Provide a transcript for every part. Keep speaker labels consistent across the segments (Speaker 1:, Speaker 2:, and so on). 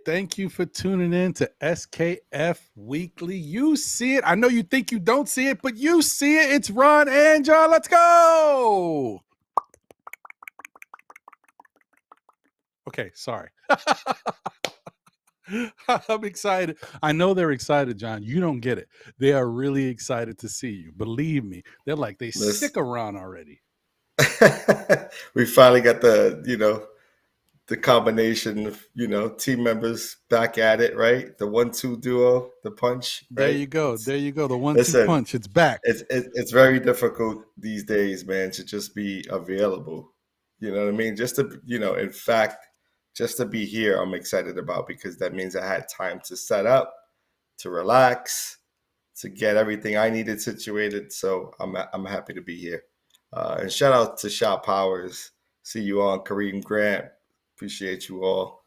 Speaker 1: Thank you for tuning in to SKF Weekly. You see it. I know you think you don't see it, but you see it. It's Ron and John. Let's go. Okay, sorry. I'm excited. I know they're excited, John. You don't get it. They are really excited to see you. Believe me. They're like, they sick around already.
Speaker 2: We finally got the combination of, team members back at it, right? The 1-2 duo, the punch. Right?
Speaker 1: There you go. There you go. The 1-2 punch. It's back.
Speaker 2: It's very difficult these days, man, to just be available. You know what I mean? Just to, in fact, just to be here, I'm excited about, because that means I had time to set up, to relax, to get everything I needed situated. So I'm happy to be here. And shout out to Shot Powers. See you on, Kareem Grant. Appreciate you all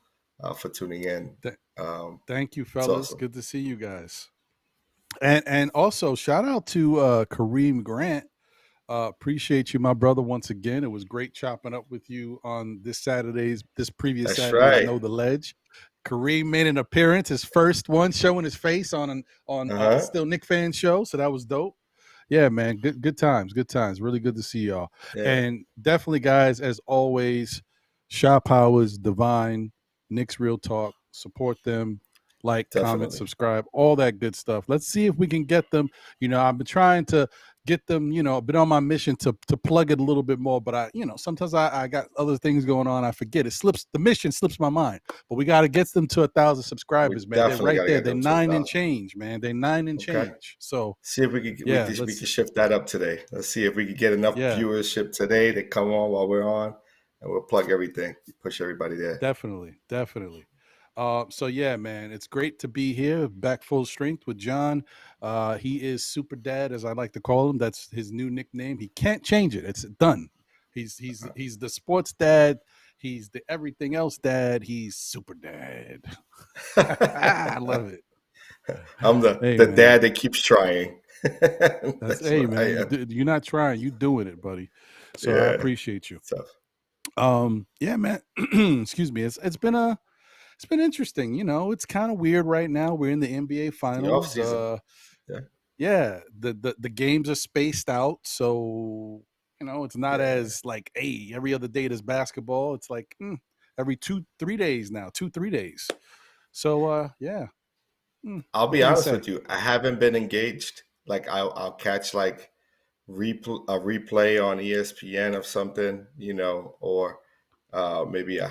Speaker 2: for tuning in.
Speaker 1: Thank you, fellas. Awesome. Good to see you guys. And also shout out to Kareem Grant. Appreciate you, my brother, once again. It was great chopping up with you on this previous Saturday.
Speaker 2: Right.
Speaker 1: Know the Ledge. Kareem made an appearance, his first one, showing his face on Still Knick Fan show. So that was dope. Yeah, man. Good times. Good times. Really good to see y'all. Yeah. And definitely, guys, as always, Shot Powers, Divine, Knicks Real Talk. Support them. Like, comment, subscribe, all that good stuff. Let's see if we can get them. I've been trying to get them, I've been on my mission to plug it a little bit more, but sometimes I got other things going on. I forget. The mission slips my mind, but we got to get them to 1,000 subscribers, man. They're right there. They're 9 and change, man. They're 9 and change. So
Speaker 2: see if we can shift that up today. Let's see if we can get enough viewership today to come on while we're on, and we'll plug everything, push everybody there.
Speaker 1: Definitely. So yeah, man, it's great to be here, back full strength with John. He is Super Dad, as I like to call him. That's his new nickname. He can't change it. It's done. He's the sports dad. He's the everything else dad. He's Super Dad. I love it.
Speaker 2: I'm the dad that keeps trying.
Speaker 1: That's man. You're not trying. You're doing it, buddy. So I appreciate you. Yeah, man. Excuse me. It's been interesting. It's kind of weird right now. We're in the NBA finals. The games are spaced out. So, it's not as like, hey, every other day there's basketball. It's like every 2-3 days now, 2-3 days. So, yeah.
Speaker 2: I'll be honest with you. I haven't been engaged. Like I'll catch like a replay on ESPN of something, or maybe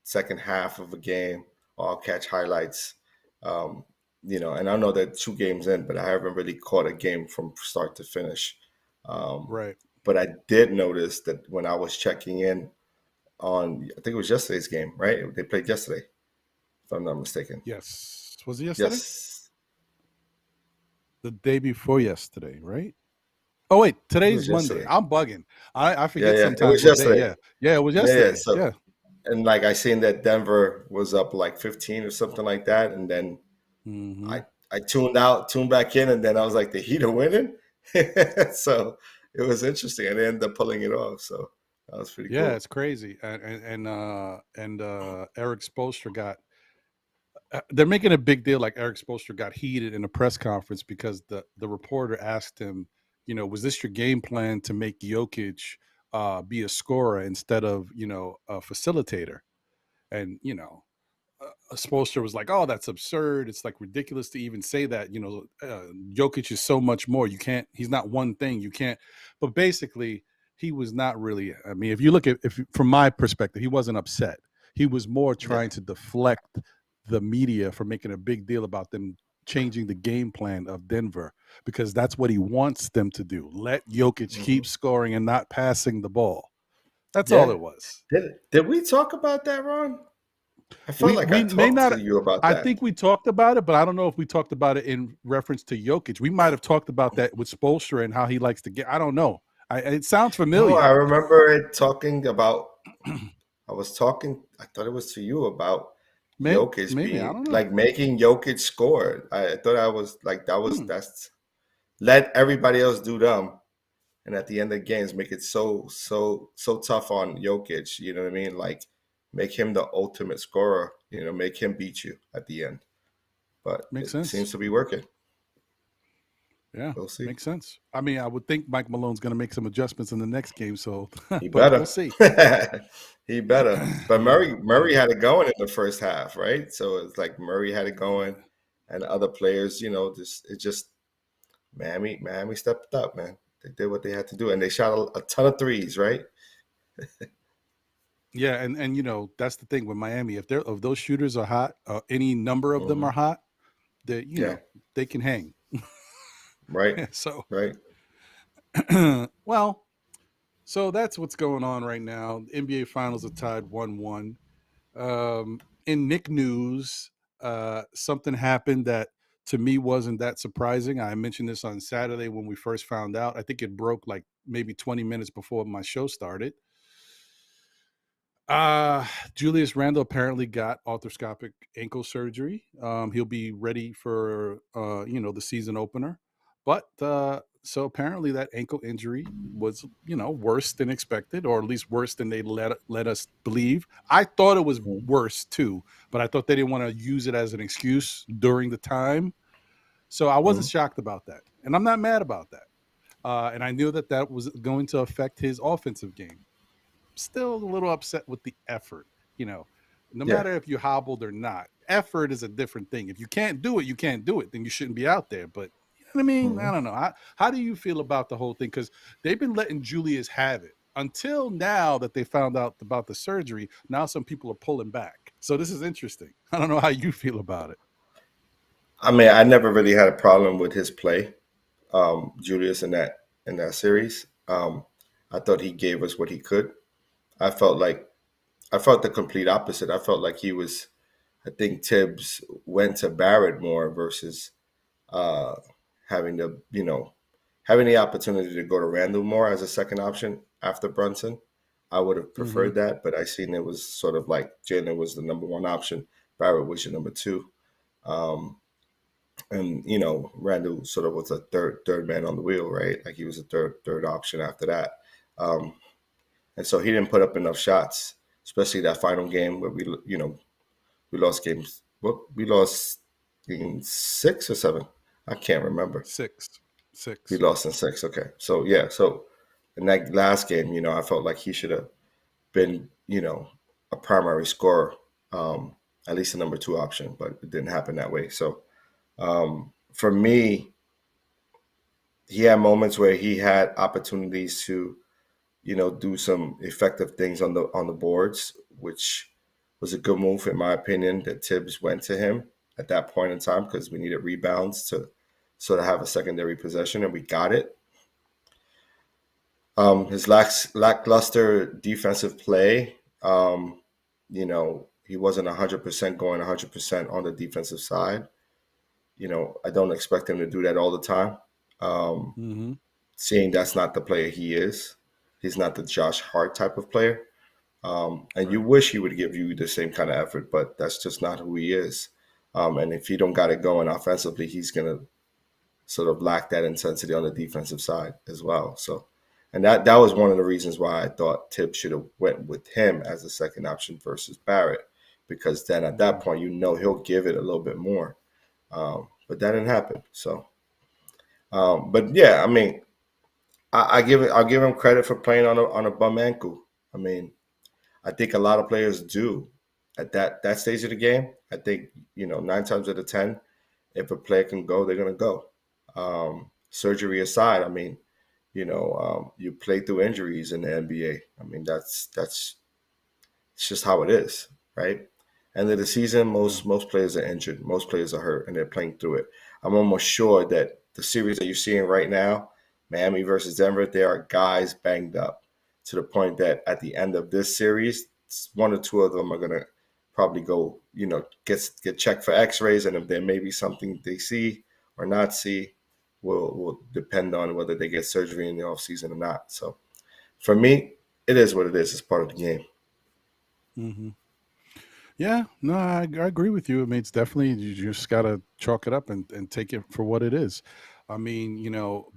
Speaker 2: second half of a game, or I'll catch highlights, and I know that 2 games in, but I haven't really caught a game from start to finish.
Speaker 1: Right.
Speaker 2: But I did notice that when I was checking in on, I think it was yesterday's game, right? They played yesterday, if I'm not mistaken.
Speaker 1: Yes. Was it yesterday?
Speaker 2: Yes.
Speaker 1: The day before yesterday, right? Oh, wait, today's Monday. I'm bugging. I forget sometimes.
Speaker 2: It was yesterday.
Speaker 1: Yeah, it was yesterday.
Speaker 2: So, and like I seen that Denver was up like 15 or something like that, and then I tuned back in, and then I was like, the Heat are winning. So it was interesting, and they ended up pulling it off. So that was pretty cool.
Speaker 1: Yeah, it's crazy. And Eric Spoelstra got. They're making a big deal. Like Eric Spoelstra got heated in a press conference because the reporter asked him, was this your game plan to make Jokic be a scorer instead of, a facilitator? And, Spoelstra was like, oh, that's absurd. It's like ridiculous to even say that, Jokic is so much more. He's not one thing. You can't. But basically, he was not really. I mean, if you look at, from my perspective, he wasn't upset. He was more trying to deflect the media from making a big deal about them changing the game plan of Denver, because that's what he wants them to do. Let Jokic keep scoring and not passing the ball. That's all it was.
Speaker 2: Did we talk about that, Ron? I felt like I talked to you about that.
Speaker 1: I think we talked about it, but I don't know if we talked about it in reference to Jokic. We might have talked about that with Spoelstra and how he likes to get. I don't know. It sounds familiar.
Speaker 2: No, I remember it talking about. I thought it was to you about Jokic being like making Jokic score. I thought I was like that's let everybody else do them, and at the end of the games make it so tough on Jokic. You know what I mean? Like make him the ultimate scorer. Make him beat you at the end. But
Speaker 1: Makes
Speaker 2: it
Speaker 1: sense.
Speaker 2: seems to be working.
Speaker 1: Yeah,
Speaker 2: We'll see.
Speaker 1: makes sense. I mean, I would think Mike Malone's going to make some adjustments in the next game, so
Speaker 2: He
Speaker 1: but we'll
Speaker 2: better.
Speaker 1: see.
Speaker 2: He better. But
Speaker 1: Yeah,
Speaker 2: Murray had it going in the first half, right? So it's like Murray had it going, and other players, just Miami stepped up, man. They did what they had to do, and they shot a ton of threes, right?
Speaker 1: yeah, and that's the thing with Miami. If those shooters are hot, any number of them are hot, they
Speaker 2: Yeah.
Speaker 1: they can hang.
Speaker 2: Right.
Speaker 1: So,
Speaker 2: Right.
Speaker 1: well, so that's what's going on right now. The NBA Finals are tied 1-1. In Nick news, something happened that to me wasn't that surprising. I mentioned this on Saturday when we first found out. I think it broke like maybe 20 minutes before my show started. Julius Randle apparently got arthroscopic ankle surgery. He'll be ready for the season opener. But so apparently that ankle injury was worse than expected, or at least worse than they let us believe. I thought it was worse too, but I thought they didn't want to use it as an excuse during the time. So I wasn't shocked about that, and I'm not mad about that. And I knew that was going to affect his offensive game. Still a little upset with the effort. No
Speaker 2: Yeah.
Speaker 1: matter if you hobbled or not, effort is a different thing. If you can't do it, you can't do it. Then you shouldn't be out there. But you know what I mean? I don't know. How do you feel about the whole thing? Because they've been letting Julius have it until now that they found out about the surgery. Now some people are pulling back. So this is interesting. I don't know how you feel about it.
Speaker 2: I mean, I never really had a problem with his play, Julius, in that series. I thought he gave us what he could. I felt the complete opposite. I felt like I think Tibbs went to Barrett more versus having the opportunity to go to Randle more as a second option after Brunson. I would have preferred that, but I seen it was sort of like Jalen was the number one option, Barrett was your number two, and Randle sort of was a third man on the wheel, right? Like he was a third option after that. And so he didn't put up enough shots, especially that final game where we lost games. Well, we lost in 6 or 7. I can't remember.
Speaker 1: 6.
Speaker 2: We lost in 6. Okay. So yeah. So in that last game, I felt like he should have been, a primary scorer, at least a number 2 option, but it didn't happen that way. So for me, he had moments where he had opportunities to do some effective things on the boards, which was a good move in my opinion that Tibbs went to him at that point in time because we needed rebounds to sort of have a secondary possession, and we got it. His lackluster defensive play, he wasn't 100% going 100% on the defensive side. I don't expect him to do that all the time. Seeing that's not the player he is. He's not the Josh Hart type of player. And you wish he would give you the same kind of effort, but that's just not who he is. And if you don't got it going offensively, he's going to sort of lack that intensity on the defensive side as well. So, and that was one of the reasons why I thought Tibbs should have went with him as a second option versus Barrett, because then at that point, he'll give it a little bit more. But that didn't happen. So, but yeah, I mean, I'll give him credit for playing on a bum ankle. I mean, I think a lot of players do at that stage of the game. I think 9 times out of 10, if a player can go, they're gonna go. Surgery aside, I mean, you play through injuries in the NBA. I mean, that's it's just how it is, right? End of the season, most players are injured, most players are hurt, and they're playing through it. I'm almost sure that the series that you're seeing right now, Miami versus Denver, there are guys banged up to the point that at the end of this series, 1 or 2 of them are gonna probably go, get checked for X-rays, and if there may be something they see or not see, will depend on whether they get surgery in the offseason or not. So, for me, it is what it is. It's part of the game.
Speaker 1: Mm-hmm. Yeah, no, I agree with you. I mean, it's definitely, you just got to chalk it up and take it for what it is. I mean,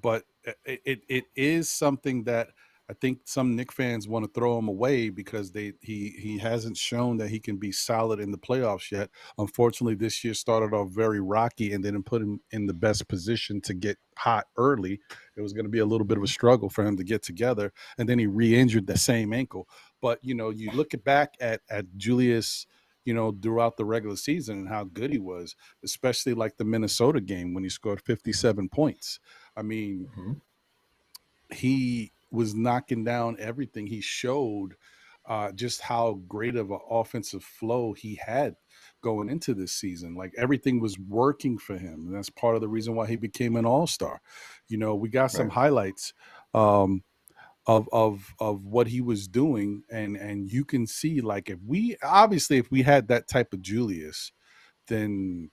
Speaker 1: but it is something that I think some Knicks fans want to throw him away because he hasn't shown that he can be solid in the playoffs yet. Unfortunately, this year started off very rocky and didn't put him in the best position to get hot early. It was going to be a little bit of a struggle for him to get together, and then he re-injured the same ankle. But you look back at Julius, throughout the regular season and how good he was, especially like the Minnesota game when he scored 57 points. I mean,
Speaker 2: Mm-hmm.
Speaker 1: he was knocking down everything. He showed just how great of an offensive flow he had going into this season. Like everything was working for him, and that's part of the reason why he became an all-star. We got some
Speaker 2: Right.
Speaker 1: highlights of what he was doing, and you can see, like, if we had that type of Julius, then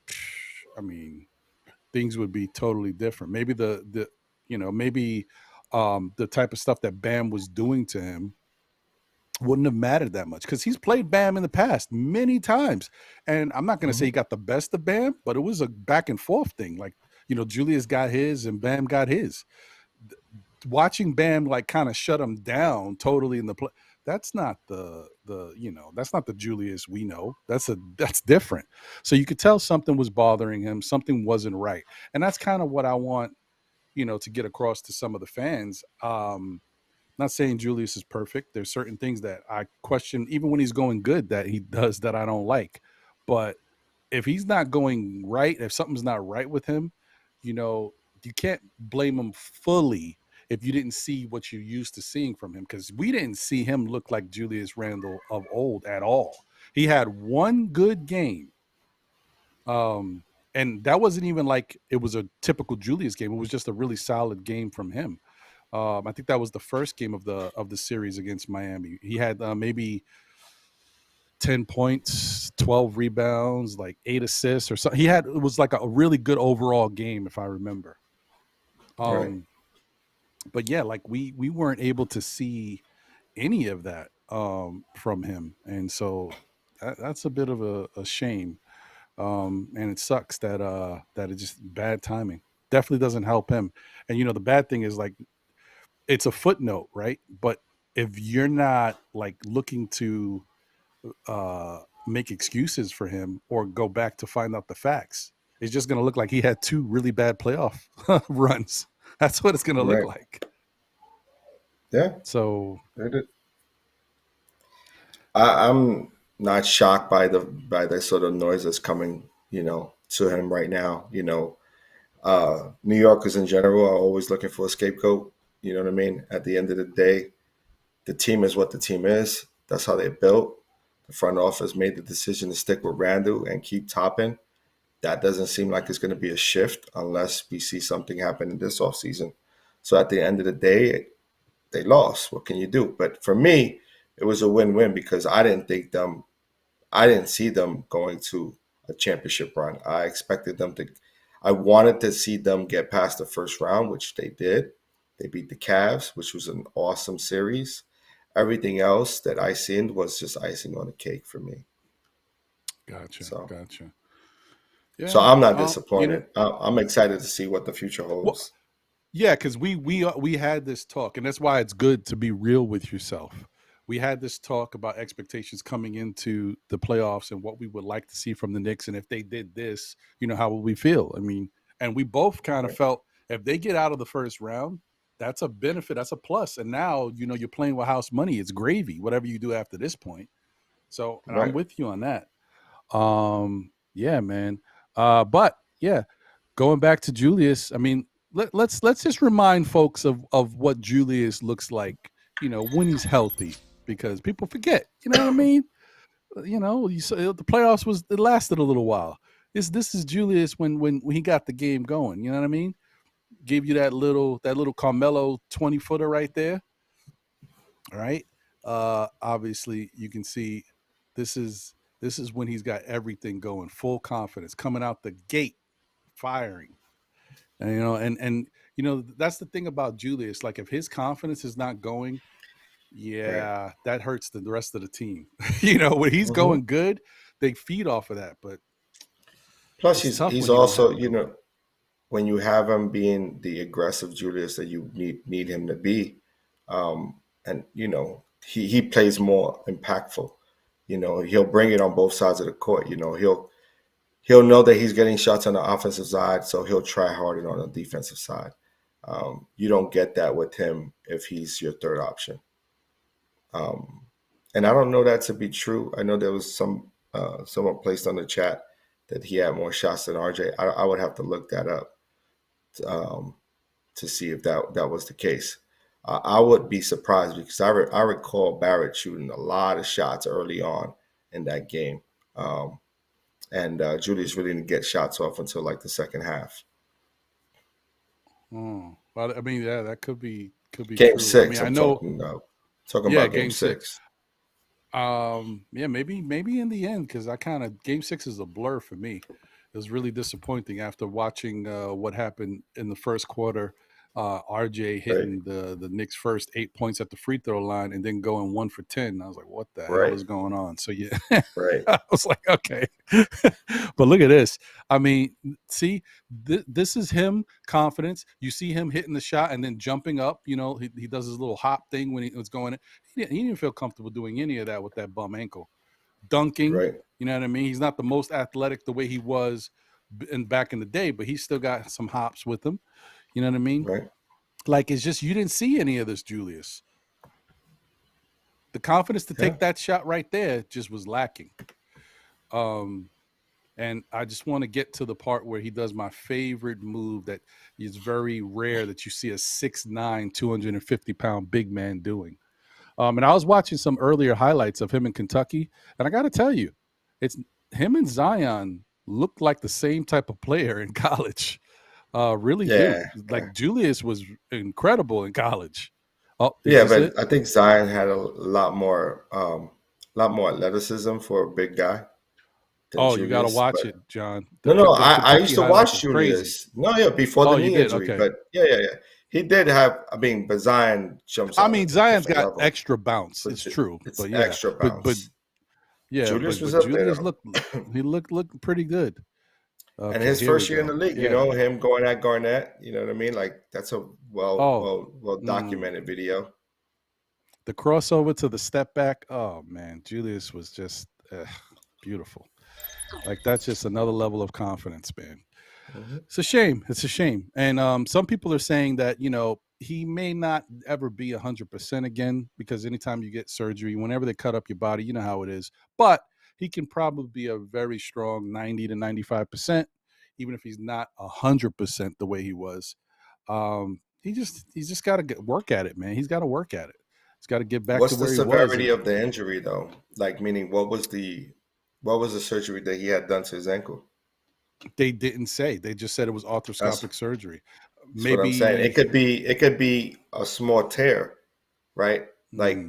Speaker 1: I mean things would be totally different. Maybe the type of stuff that Bam was doing to him wouldn't have mattered that much, because he's played Bam in the past many times. And I'm not going to say
Speaker 2: Mm-hmm.
Speaker 1: he got the best of Bam, but it was a back and forth thing. Like, Julius got his and Bam got his. Watching Bam like kind of shut him down totally in the play, that's not that's not the Julius we know. That's different. So you could tell something was bothering him, something wasn't right. And that's kind of what I want, to get across to some of the fans. Not saying Julius is perfect. There's certain things that I question, even when he's going good, that he does that I don't like. But if he's not going right, if something's not right with him, you can't blame him fully if you didn't see what you used to seeing from him, because we didn't see him look like Julius Randle of old at all. He had one good game. And that wasn't even like it was a typical Julius game. It was just a really solid game from him. I think that was the first game of the series against Miami. He had maybe 10 points, 12 rebounds, like 8 assists or something. It was like a really good overall game, if I remember.
Speaker 2: Right.
Speaker 1: But yeah, like we weren't able to see any of that from him. And so that's a bit of a shame. And it sucks that it's just bad timing. Definitely doesn't help him. And the bad thing is, like, it's a footnote, right? But if you're not like looking to make excuses for him or go back to find out the facts, it's just going to look like he had two really bad playoff runs. That's what it's going to look
Speaker 2: Right.
Speaker 1: like.
Speaker 2: Yeah.
Speaker 1: So
Speaker 2: I'm not shocked by the sort of noise that's coming, to him right now. New Yorkers in general are always looking for a scapegoat. You know what I mean? At the end of the day, the team is what the team is. That's how they're built. The front office made the decision to stick with Randle and keep Toppin. That doesn't seem like it's going to be a shift unless we see something happen in this offseason. So at the end of the day, they lost. What can you do? But for me, it was a win-win because I didn't see them going to a championship run. I wanted to see them get past the first round, which they did. They beat the Cavs, which was an awesome series. Everything else that I seen was just icing on the cake for me.
Speaker 1: gotcha,
Speaker 2: So,
Speaker 1: gotcha.
Speaker 2: so
Speaker 1: Yeah.
Speaker 2: I'm not
Speaker 1: You know,
Speaker 2: disappointed. I'm excited to see what the future
Speaker 1: well,
Speaker 2: holds.
Speaker 1: yeah, because we had this talk, and that's why it's good to be real with yourself. We had this talk about expectations coming into the playoffs and what we would like to see from the Knicks, and if they did this, how would we feel? I mean, and we both kind of
Speaker 2: Right.
Speaker 1: felt if they get out of the first round, that's a benefit, that's a plus. And now you're playing with house money; it's gravy, whatever you do after this point. So, and I'm
Speaker 2: Right.
Speaker 1: with you on that. Yeah, man. But yeah, going back to Julius, I mean, let's just remind folks of what Julius looks like, when he's healthy, because people forget. You know what I mean? The playoffs it lasted a little while. This is Julius when he got the game going. You know what I mean? Gave you that little Carmelo 20-footer right there. All right. Obviously, you can see this is when he's got everything going, full confidence, coming out the gate, firing. And that's the thing about Julius. Like, if his confidence is not going,
Speaker 2: Right.
Speaker 1: yeah, that hurts the rest of the team. When he's
Speaker 2: Hmm.
Speaker 1: going good, they feed off of that. But
Speaker 2: Plus,
Speaker 1: it's tough
Speaker 2: he's
Speaker 1: when you don't have
Speaker 2: also,
Speaker 1: it going.
Speaker 2: when you have him being the aggressive Julius that you need him to be, and he plays more impactful. He'll bring it on both sides of the court. He'll know that he's getting shots on the offensive side, so he'll try harder on the defensive side. You don't get that with him if he's your third option. And I don't know that to be true. I know there was someone placed on the chat that he had more shots than RJ. I would have to look that up to see if that was the case. I would be surprised because I recall Barrett shooting a lot of shots early on in that game. And Julius really didn't get shots off until like the second half.
Speaker 1: Well, I mean, yeah, that could be
Speaker 2: game
Speaker 1: true.
Speaker 2: 6.
Speaker 1: I mean, I know
Speaker 2: talking about game 6.
Speaker 1: Yeah, maybe in the end, because game 6 is a blur for me. It was really disappointing after watching what happened in the first quarter. RJ hitting the Knicks' first 8 points at the free throw line and then going 1 for 10. I was like, what the hell is going on? So, yeah, I was like, okay. But look at this. I mean, see, this is him, confidence. You see him hitting the shot and then jumping up. He does his little hop thing when he was going in. He didn't feel comfortable doing any of that with that bum ankle. Dunking, you know what I mean? He's not the most athletic the way he was back in the day, but he's still got some hops with him. You know what I mean?
Speaker 2: Right.
Speaker 1: Like, it's just, you didn't see any of this, Julius. The confidence to take that shot right there just was lacking. And I just want to get to the part where he does my favorite move that is very rare that you see a 6'9", 250-pound big man doing. And I was watching some earlier highlights of him in Kentucky, and I got to tell you, it's him and Zion looked like the same type of player in college. Really do. Like, Julius was incredible in college.
Speaker 2: But I think Zion had a lot more athleticism for a big guy.
Speaker 1: Julius, you got to watch it, John.
Speaker 2: I used to watch Julius.
Speaker 1: Crazy.
Speaker 2: Before the knee injury. Okay. But he did have. I mean, but Zion jumps.
Speaker 1: I mean, Zion's got level. Extra bounce. It's true,
Speaker 2: it's extra bounce.
Speaker 1: But Julius was up Julius there. looked pretty good.
Speaker 2: Okay, and his first year in the league, him going at Garnett, you know what I mean? Like, that's a well documented video.
Speaker 1: The crossover to the step back, oh man, Julius was just beautiful. Like, that's just another level of confidence, man. Mm-hmm. It's a shame. And some people are saying that, he may not ever be 100% again, because anytime you get surgery, whenever they cut up your body, you know how it is. But he can probably be a very strong 90 to 95%, even if he's not 100% the way he was. He's just got to work at it, man. He's got to work at it. He's got to get back to where he was.
Speaker 2: What's the severity of the injury, though? Like, meaning, what was the surgery that he had done to his ankle?
Speaker 1: They didn't say. They just said it was arthroscopic surgery.
Speaker 2: Maybe what I'm saying. It could be a small tear, right? Like.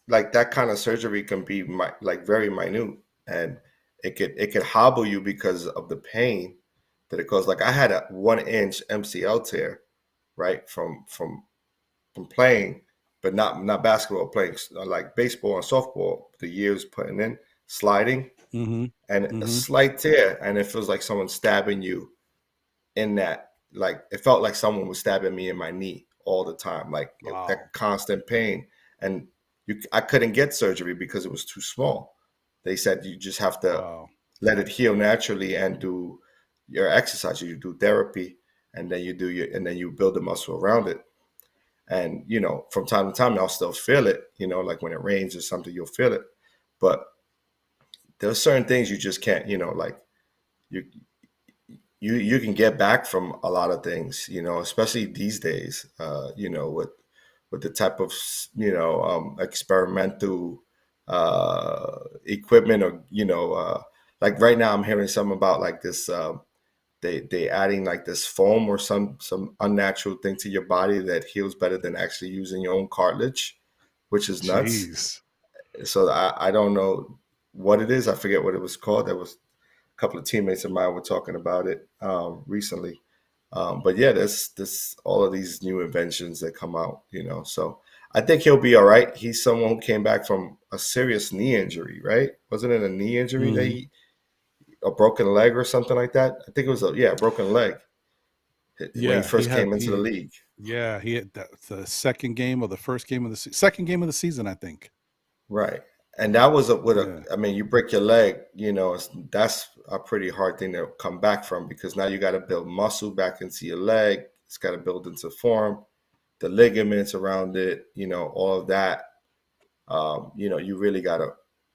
Speaker 2: Like, that kind of surgery can be like very minute, and it could hobble you because of the pain that it causes. Like, I had a 1-inch MCL tear, right, from playing, but not basketball, playing like baseball and softball. The years putting in sliding, and a slight tear, and it feels like someone stabbing you in that. Like, it felt like someone was stabbing me in my knee all the time, like that constant pain. And I couldn't get surgery because it was too small. They said you just have to let it heal naturally and do your exercise. You do therapy, and then you build the muscle around it. And from time to time, I'll still feel it. Like when it rains or something, you'll feel it. But there's certain things you just can't. Like you can get back from a lot of things. Especially these days. With the type of experimental equipment, or like right now I'm hearing something about like this they adding like this foam or some unnatural thing to your body that heals better than actually using your own cartilage, which is nuts.
Speaker 1: Jeez. So
Speaker 2: I don't know what it is. I forget what it was called. There was a couple of teammates of mine were talking about it recently. But yeah, there's all of these new inventions that come out, so I think he'll be all right. He's someone who came back from a serious knee injury, right? Wasn't it a knee injury that a broken leg or something like that? I think it was a broken leg. when he
Speaker 1: Yeah,
Speaker 2: first came into the league.
Speaker 1: yeah, he had the second game or the first game of the second game of the season, I think.
Speaker 2: Right. And that was
Speaker 1: Yeah,
Speaker 2: I mean, you break your leg, that's a pretty hard thing to come back from, because now you got to build muscle back into your leg. It's got to build into form, the ligaments around it, all of that. You really got to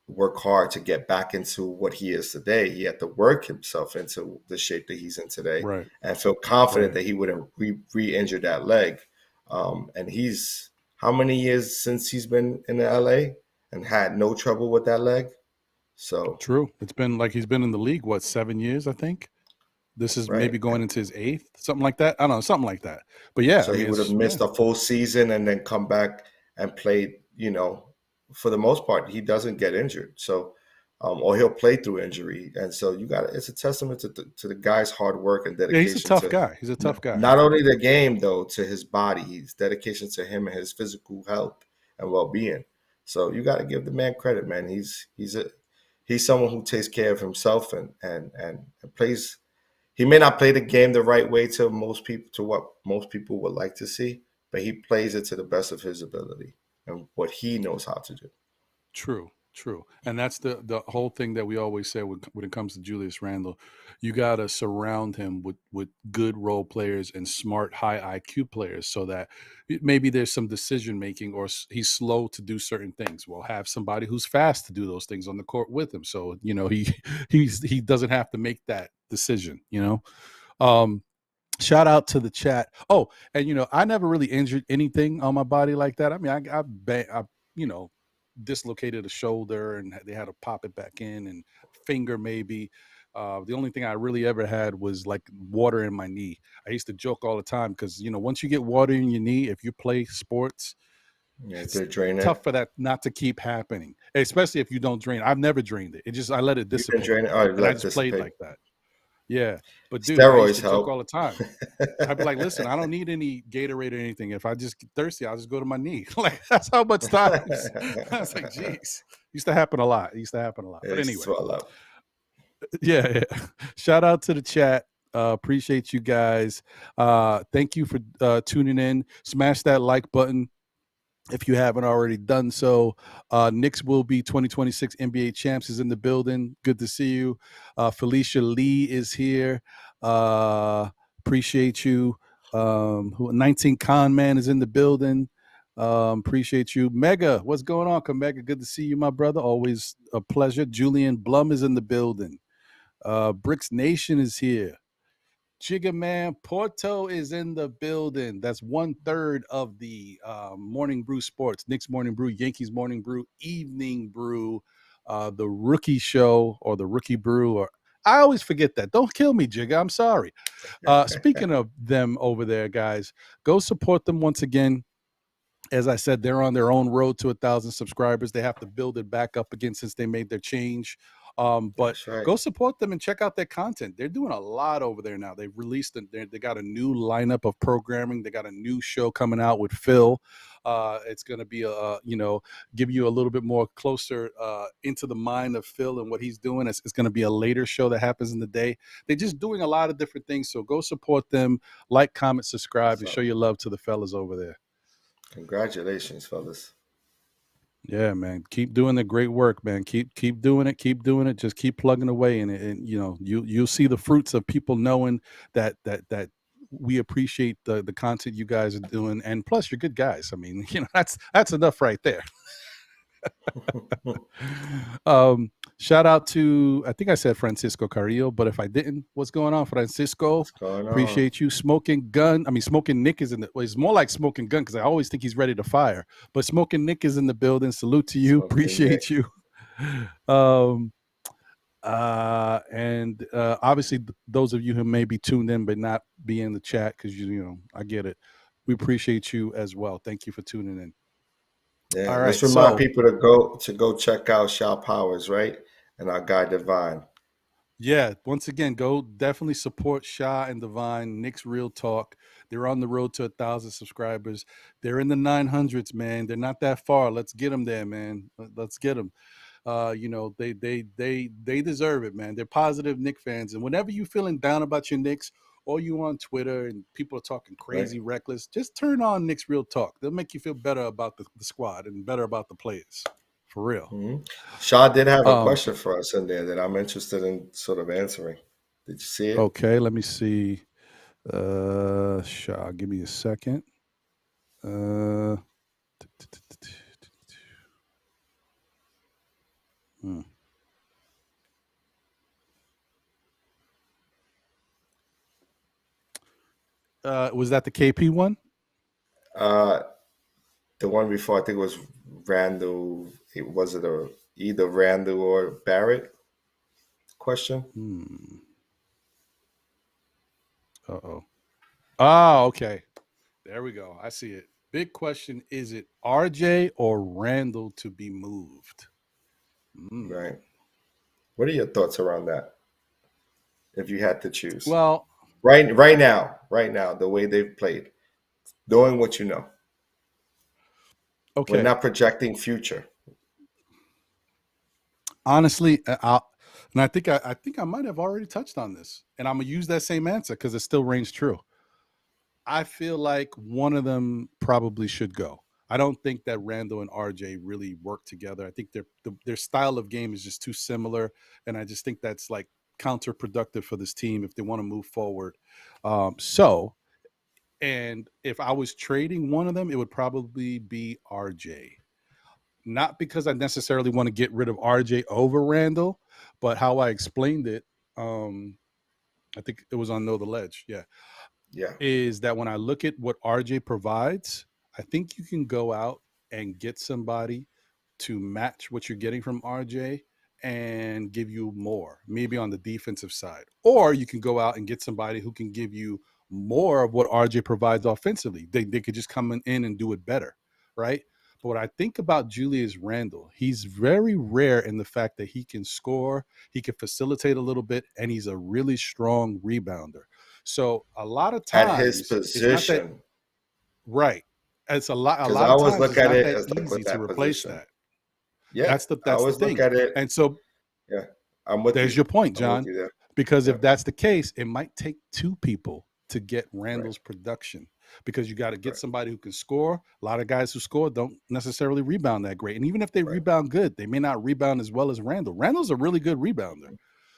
Speaker 2: work hard to get back into what he is today. He had to work himself into the shape that he's in today
Speaker 1: right,
Speaker 2: and feel confident
Speaker 1: right.
Speaker 2: that he wouldn't re-injure that leg. And he's how many years since he's been in LA and had no trouble with that leg? So,
Speaker 1: True. It's been like he's been in the league, what, 7 years, I think? This is
Speaker 2: right.
Speaker 1: maybe going into his eighth, something like that. I don't know, something like that. But yeah, I
Speaker 2: So he
Speaker 1: mean,
Speaker 2: would have
Speaker 1: it's yeah,
Speaker 2: missed a full season and then come back and played, for the most part, he doesn't get injured. So, or he'll play through injury. And so it's a testament to the guy's hard work and
Speaker 1: yeah. He's a
Speaker 2: dedication
Speaker 1: tough
Speaker 2: to
Speaker 1: guy. He's a tough guy.
Speaker 2: not only the game, though, to his body, his dedication to him and his physical health and well-being. So you got to give the man credit, man. He's someone who takes care of himself and plays. He may not play the game the right way to what most people would like to see, but he plays it to the best of his ability and what he knows how to do.
Speaker 1: True, true. And that's the whole thing that we always say when it comes to Julius Randle. You got to surround him with good role players and smart, high IQ players, so that maybe there's some decision making, or he's slow to do certain things. We'll have somebody who's fast to do those things on the court with him, so he doesn't have to make that decision. Um, Shout out to the chat. Oh, and I never really injured anything on my body like that. I mean, I you know dislocated a shoulder and they had to pop it back in, and finger maybe. The only thing I really ever had was like water in my knee. I used to joke all the time because once you get water in your knee, if you play sports,
Speaker 2: Yeah,
Speaker 1: it's
Speaker 2: to drain
Speaker 1: tough
Speaker 2: it.
Speaker 1: for that not to keep happening, especially if you don't drain. I've never drained it. I let it
Speaker 2: You can
Speaker 1: dissipate,
Speaker 2: drain it. Oh,
Speaker 1: and I
Speaker 2: let it
Speaker 1: just played
Speaker 2: dissipate.
Speaker 1: like that. Yeah, but dude, I used
Speaker 2: Steroids
Speaker 1: to joke all
Speaker 2: help.
Speaker 1: the time. I'd be like, listen, I don't need any Gatorade or anything. If I just get thirsty, I'll just go to my knee. Like, that's how much times. I was like, geez. Used to happen a lot. But
Speaker 2: It's
Speaker 1: anyway,
Speaker 2: swell up.
Speaker 1: yeah. Shout out to the chat. Appreciate you guys. Thank you for tuning in. Smash that like button if you haven't already done so. Knicks will be 2026 NBA champs is in the building. Good to see you. Felicia Lee is here. Appreciate you. 19 Con Man is in the building. Appreciate you. Mega, what's going on, Mega? Good to see you, my brother. Always a pleasure. Julian Blum is in the building. Bricks Nation is here. Jigga Man Porto is in the building. That's 1/3 of the Morning Brew Sports. Knicks Morning Brew, Yankees Morning Brew, Evening Brew, the Rookie Show, or the Rookie Brew. Or I always forget that. Don't kill me, Jigga. I'm sorry. Speaking of them over there, guys, go support them once again. As I said, they're on their own road to 1,000 subscribers. They have to build it back up again since they made their change. But
Speaker 2: That's right.
Speaker 1: go support them and check out their content. They're doing a lot over there now. They've released, they got a new lineup of programming. They got a new show coming out with Phil. It's going to be give you a little bit more closer into the mind of Phil and what he's doing. It's going to be a later show that happens in the day. They're just doing a lot of different things. So go support them, like, comment, subscribe, and
Speaker 2: So,
Speaker 1: show your love to the fellas over there.
Speaker 2: congratulations, fellas.
Speaker 1: Yeah, man. Keep doing the great work, man. Keep doing it. Keep doing it. Just keep plugging away, and you'll see the fruits of people knowing that we appreciate the content you guys are doing, and plus you're good guys. I mean, that's enough right there. Shout out to, I think I said Francisco Carrillo, but if I didn't, what's going on, Francisco?
Speaker 2: What's going on?
Speaker 1: Appreciate you. Smoking Nick is in the, well, it's more like Smoking Gun because I always think he's ready to fire. But Smoking Nick is in the building. Salute to you.
Speaker 2: Smoking Nick.
Speaker 1: Appreciate you. And obviously those of you who may be tuned in but not be in the chat, because I get it. We appreciate you as well. Thank you for tuning in.
Speaker 2: Yeah,
Speaker 1: All
Speaker 2: let's
Speaker 1: right,
Speaker 2: remind people to go check out Shaw Powers, right? And our guy Divine.
Speaker 1: Yeah, once again, go definitely support Sha and Divine, Knicks Real Talk. They're on the road to 1,000 subscribers. They're in the 900s, man. They're not that far. Let's get them there, man. Let's get them. They deserve it, man. They're positive Knicks fans, and whenever you're feeling down about your Knicks, or you on Twitter and people are talking crazy, reckless, just turn on Knicks Real Talk. They'll make you feel better about the squad and better about the players. For real.
Speaker 2: Mm-hmm. Shaw did have a question for us in there that I'm interested in sort of answering. Did you see it?
Speaker 1: Okay, let me see. Shaw, give me a second. Hmm. Was that the KP one?
Speaker 2: The one before, I think it was Randle. Was it either Randle or Barrett question?
Speaker 1: Uh-oh. Oh, okay. There we go. I see it. Big question, is it RJ or Randle to be moved?
Speaker 2: Right. What are your thoughts around that? If you had to choose.
Speaker 1: Well,
Speaker 2: right now, the way they've played, knowing what you know.
Speaker 1: Okay.
Speaker 2: We're not projecting future.
Speaker 1: Honestly, and I think I might have already touched on this, and I'm gonna use that same answer because it still reigns true. I feel like one of them probably should go. I don't think that Randle and RJ really work together. I think their style of game is just too similar, and I just think that's like counterproductive for this team if they want to move forward. And if I was trading one of them, it would probably be RJ. Not because I necessarily want to get rid of RJ over Randle, but how I explained it, I think it was on Know the Ledge. Yeah. Is that when I look at what RJ provides, I think you can go out and get somebody to match what you're getting from RJ and give you more, maybe on the defensive side. Or you can go out and get somebody who can give you more of what RJ provides offensively. They could just come in and do it better, right? But what I think about Julius Randle, he's very rare in the fact that he can score, he can facilitate a little bit, and he's a really strong rebounder. So a lot of times,
Speaker 2: at his position,
Speaker 1: right? It's a lot of times it's not that easy to replace that.
Speaker 2: Yeah,
Speaker 1: that's the thing.
Speaker 2: Look at it,
Speaker 1: and so,
Speaker 2: yeah, I'm with
Speaker 1: there's
Speaker 2: you.
Speaker 1: your point, John. Because if that's the case, it might take two people to get Randle's production. Because you got to get somebody who can score. A lot of guys who score don't necessarily rebound that great, and even if they rebound good, they may not rebound as well as Randle. Randle's a really good rebounder.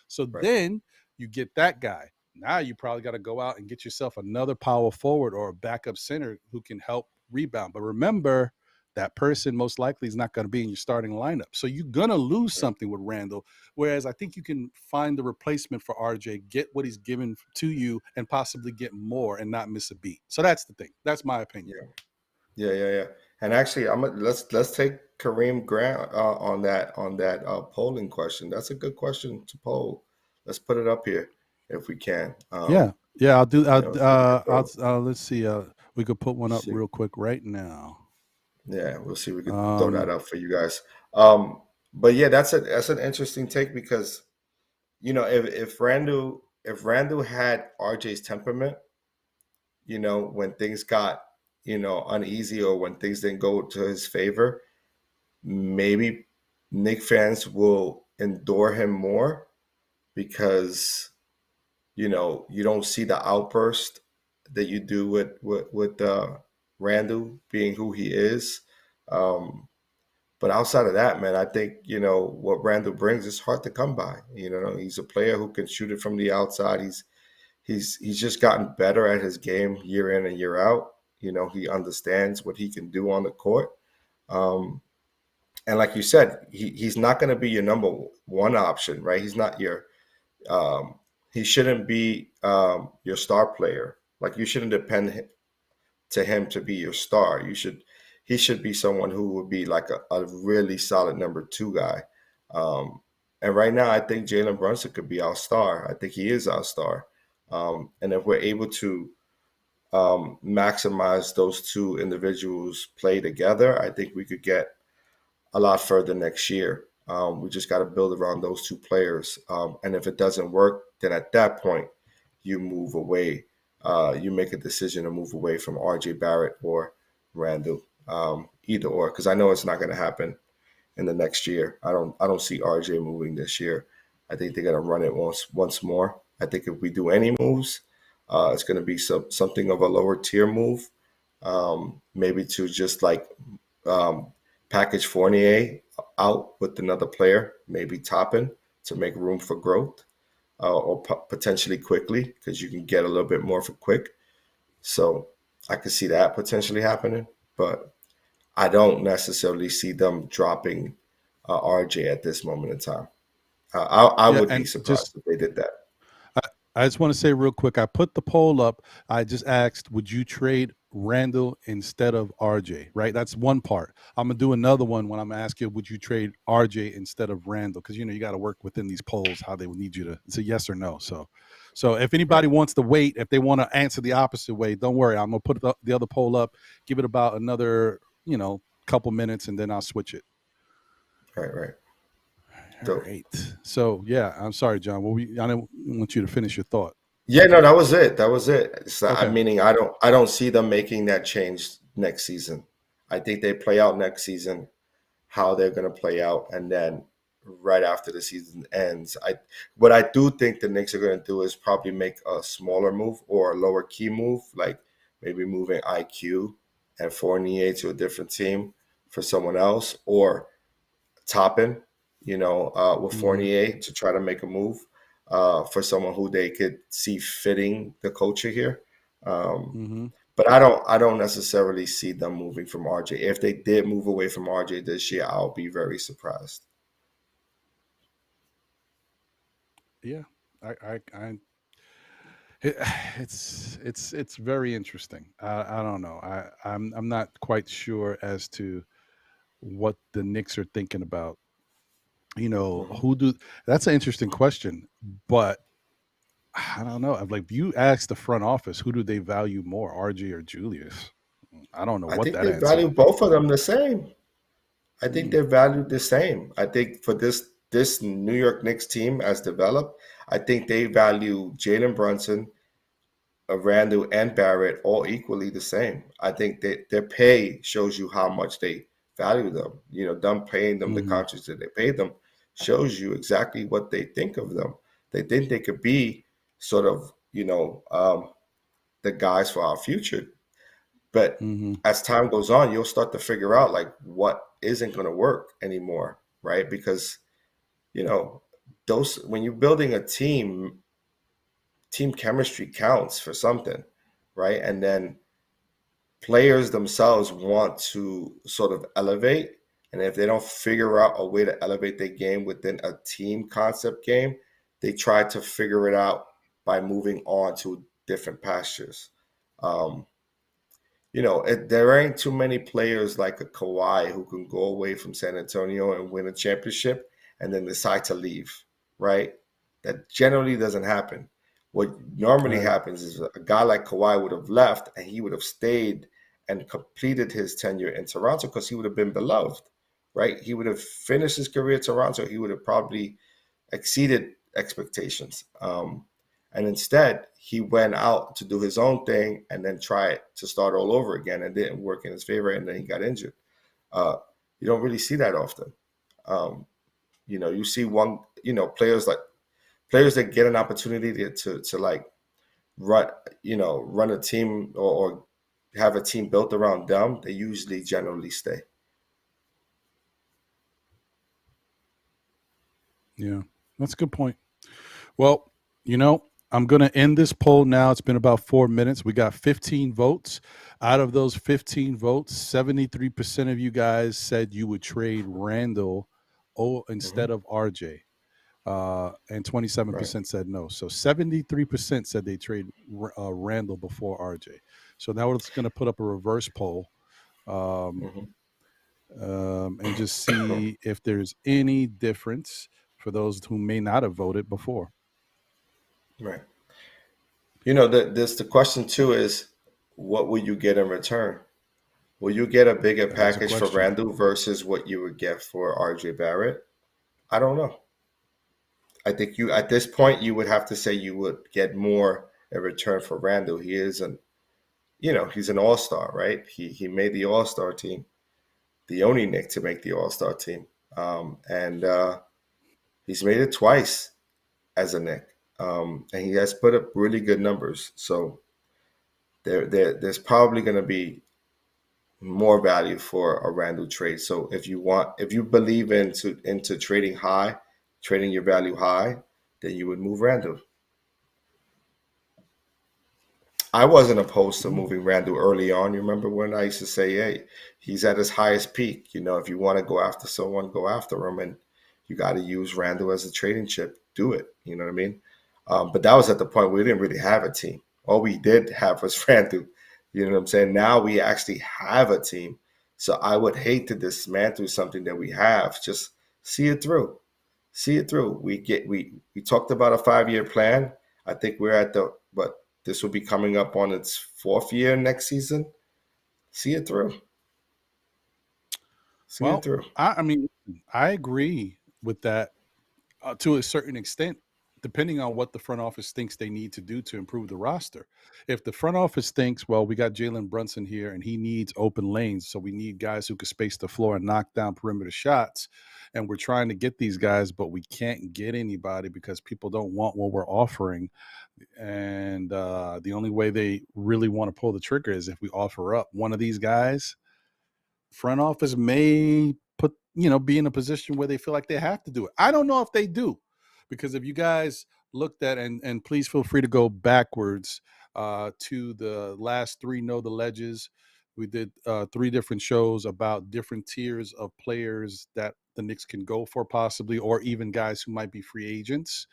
Speaker 1: So then you get that guy. Now you probably got to go out and get yourself another power forward or a backup center who can help rebound. But remember, that person most likely is not going to be in your starting lineup. So you're going to lose something with Randle. Whereas I think you can find the replacement for RJ, get what he's given to you, and possibly get more and not miss a beat. So that's the thing. That's my opinion.
Speaker 2: Yeah. And actually, let's take Kareem Grant on that polling question. That's a good question to poll. Let's put it up here if we can.
Speaker 1: Yeah, I'll do. Let's see. We could put one up real quick right now.
Speaker 2: Yeah, we'll see. We can throw that up for you guys. But yeah, that's an interesting take because, if Randle had RJ's temperament, when things got, uneasy or when things didn't go to his favor, maybe Knick fans will endure him more because, you don't see the outburst that you do with Randle being who he is. But outside of that, man, I think, what Randle brings is hard to come by. He's a player who can shoot it from the outside. He's just gotten better at his game year in and year out. He understands what he can do on the court. And like you said, he's not going to be your number one option, right? He's not your he shouldn't be your star player. Like, you shouldn't depend to him to be your star. He should be someone who would be like a really solid number two guy. And right now, I think Jalen Brunson could be our star. I think he is our star. And if we're able to maximize those two individuals play together, I think we could get a lot further next year. We just got to build around those two players. And if it doesn't work, then at that point, you move away. You make a decision to move away from RJ Barrett or Randle, either or, because I know it's not going to happen in the next year. I don't see RJ moving this year. I think they're going to run it once more. I think if we do any moves, It's going to be something of a lower tier move, maybe to just like um, package Fournier out with another player, maybe Toppin to make room for growth, or potentially quickly because you can get a little bit more for quick. So I could see that potentially happening, but I don't necessarily see them dropping RJ at this moment in time. I
Speaker 1: Yeah,
Speaker 2: would be
Speaker 1: and
Speaker 2: surprised
Speaker 1: just
Speaker 2: if they did that.
Speaker 1: I, I just want to say real quick, I put the poll up. I just asked, would you trade Randall instead of RJ? Right? That's one part. I'm gonna do another one when I'm asking, would you trade RJ instead of Randall? Because you got to work within these polls how they would need you to. It's a yes or no. So if
Speaker 2: Right,
Speaker 1: anybody wants to wait, if they want to answer the opposite way, don't worry. I'm gonna put the other poll up. Give it about another couple minutes, and then I'll switch it.
Speaker 2: right, right.
Speaker 1: All
Speaker 2: Dope.
Speaker 1: right. So yeah, I'm sorry, John. I don't want you to finish your thought.
Speaker 2: Yeah, no, that was it. That was it. So, I
Speaker 1: Okay.
Speaker 2: meaning I don't see them making that change next season. I think they play out next season how they're going to play out, and then right after the season ends, what I do think the Knicks are going to do is probably make a smaller move or a lower key move, like maybe moving IQ and Fournier to a different team for someone else, or Toppin, with
Speaker 1: Mm-hmm.
Speaker 2: Fournier to try to make a move for someone who they could see fitting the culture here. Um,
Speaker 1: Mm-hmm.
Speaker 2: but I don't necessarily see them moving from RJ. If they did move away from RJ this year, I'll be very surprised.
Speaker 1: Yeah. I it, it's very interesting. I don't know. I'm not quite sure as to what the Knicks are thinking about.
Speaker 2: Hmm.
Speaker 1: Who do that's an interesting question, but I don't know. Like if you ask the front office, who do they value more, RJ or Julius? I don't know
Speaker 2: I
Speaker 1: what
Speaker 2: think
Speaker 1: that
Speaker 2: they
Speaker 1: answer
Speaker 2: value
Speaker 1: would be.
Speaker 2: both of them the same. I think
Speaker 1: Mm,
Speaker 2: they're valued the same. I think for this New York Knicks team as developed, I think they value Jalen Brunson, Randall and Barrett all equally the same. I think that their pay shows you how much they value them. Them paying them the
Speaker 1: mm-hmm,
Speaker 2: contracts that they pay them shows you exactly what they think of them. They think they could be sort of, the guys for our future. But
Speaker 1: mm-hmm,
Speaker 2: as time goes on, you'll start to figure out like what isn't going to work anymore, right? Because, you know, those when you're building a team chemistry counts for something, right? And then players themselves want to sort of elevate. And if they don't figure out a way to elevate their game within a team concept game, they try to figure it out by moving on to different pastures. Um, there ain't too many players like a Kawhi who can go away from San Antonio and win a championship and then decide to leave, right? That generally doesn't happen. What normally
Speaker 1: right.
Speaker 2: happens is a guy like Kawhi would have left and he would have stayed and completed his tenure in Toronto because he would have been beloved, right? He would have finished his career in Toronto. He would have probably exceeded expectations. And instead, he went out to do his own thing and then try to start all over again and didn't work in his favor. And then he got injured. Uh, you don't really see that often. Um, you see players that get an opportunity to like run a team or have a team built around them. They usually generally stay.
Speaker 1: Yeah, that's a good point. Well, I'm going to end this poll now. It's been about 4 minutes. We got 15 votes. Out of those 15 votes, 73% of you guys said you would trade Randall instead
Speaker 2: Hmm.
Speaker 1: of RJ. And
Speaker 2: Right.
Speaker 1: 27% said no. So 73% said they trade Randall before RJ. So now we're going to put up a reverse poll, um,
Speaker 2: Hmm.
Speaker 1: and just see if there's any difference for those who may not have voted before.
Speaker 2: Right. The question too is, what will you get in return? Will you get a bigger
Speaker 1: That is a
Speaker 2: package for
Speaker 1: question.
Speaker 2: Randall versus what you would get for RJ Barrett? I don't know. I think you at this point you would have to say you would get more in return for Randall. He's an all-star, right? He made the all-star team, the only Nick to make the all-star team. And he's made it twice as a Nick. and he has put up really good numbers. So there's probably going to be more value for a Randle trade. So if you believe into trading high, trading your value high, then you would move Randle. I wasn't opposed to moving Randle early on. You remember when I used to say, hey, he's at his highest peak. If you want to go after someone, go after him. And you got to use Randle as a trading chip. Do it. You know what I mean? But that was at the point where we didn't really have a team. All we did have was Randle. You know what I'm saying? Now we actually have a team. So I would hate to dismantle something that we have. Just see it through. See it through. We talked about a 5-year plan. I think we're at this will be coming up on its 4th year next season. See it through. See it through.
Speaker 1: I mean, I agree with that to a certain extent, depending on what the front office thinks they need to do to improve the roster. If the front office thinks, well, we got Jalen Brunson here and he needs open lanes, so we need guys who can space the floor and knock down perimeter shots, and we're trying to get these guys, but we can't get anybody because people don't want what we're offering. And the only way they really want to pull the trigger is if we offer up one of these guys. Front office may be in a position where they feel like they have to do it. I don't know if they do, because if you guys looked at, and please feel free to go backwards to the last 3 Know the Ledges. We did 3 different shows about different tiers of players that the Knicks can go for possibly, or even guys who might be free agents.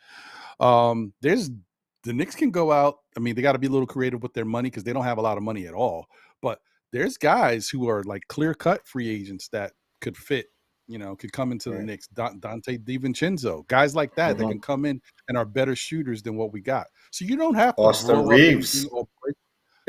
Speaker 1: The Knicks can go out. I mean, they got to be a little creative with their money because they don't have a lot of money at all. But there's guys who are like clear-cut free agents that could fit, could come into the Knicks. Dante DiVincenzo, guys like that that can come in and are better shooters than what we got. So you don't have to
Speaker 2: Austin Reeves.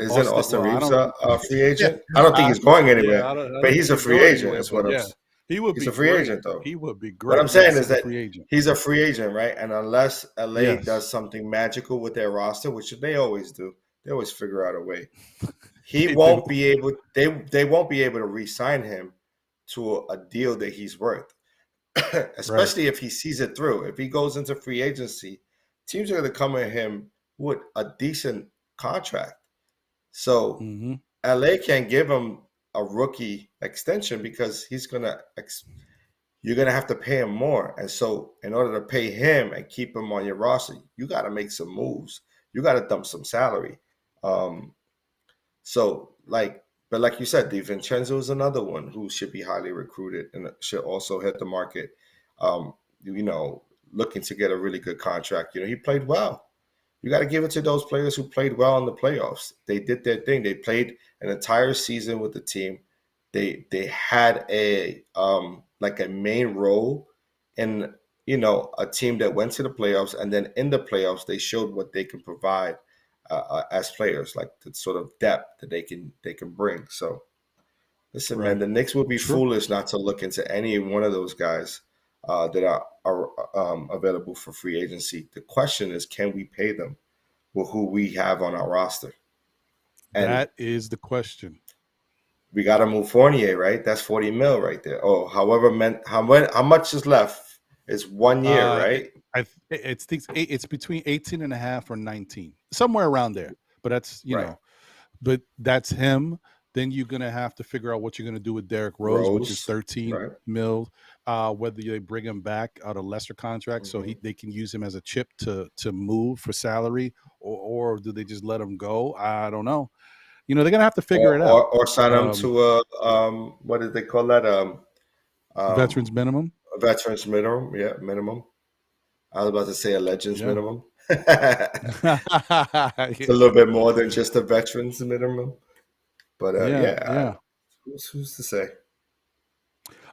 Speaker 2: Isn't Austin Reeves a free agent? I don't think he's going anywhere, but he's a free agent. That's what I'm saying. He's a free agent, though.
Speaker 1: He would be great.
Speaker 2: What I'm saying is that he's a free agent, right? And unless LA does something magical with their roster, which they always do, they always figure out a way. He won't be able. They won't be able to re-sign him to a deal that he's worth, especially if he sees it through. If he goes into free agency, teams are going to come at him with a decent contract. So LA can't give him a rookie extension because you're gonna have to pay him more. And so in order to pay him and keep him on your roster, you got to make some moves. You got to dump some salary. But like you said, DiVincenzo is another one who should be highly recruited and should also hit the market. Looking to get a really good contract. He played well. You got to give it to those players who played well in the playoffs. They did their thing. They played an entire season with the team. They had a main role in a team that went to the playoffs, and then in the playoffs they showed what they can provide as players, like the sort of depth that they can bring. So, listen, man, the Knicks would be foolish not to look into any one of those guys that are available for free agency. The question is, can we pay them with who we have on our roster? And
Speaker 1: that is the question.
Speaker 2: We got to move Fournier, right? That's $40 million right there. Oh, how much is left? It's 1 year, right?
Speaker 1: It's between 18 and a half or 19, somewhere around there. But that's but that's him. Then you're going to have to figure out what you're going to do with Derrick Rose, which is 13 mil. Whether they bring him back out a lesser contract so they can use him as a chip to move for salary, or do they just let him go? I don't know. They're going to have to figure it out.
Speaker 2: Or sign him to a, what did they call that?
Speaker 1: Veterans minimum?
Speaker 2: A veterans minimum, minimum. I was about to say a legends minimum. It's a little bit more than just a veterans minimum. But who's to say?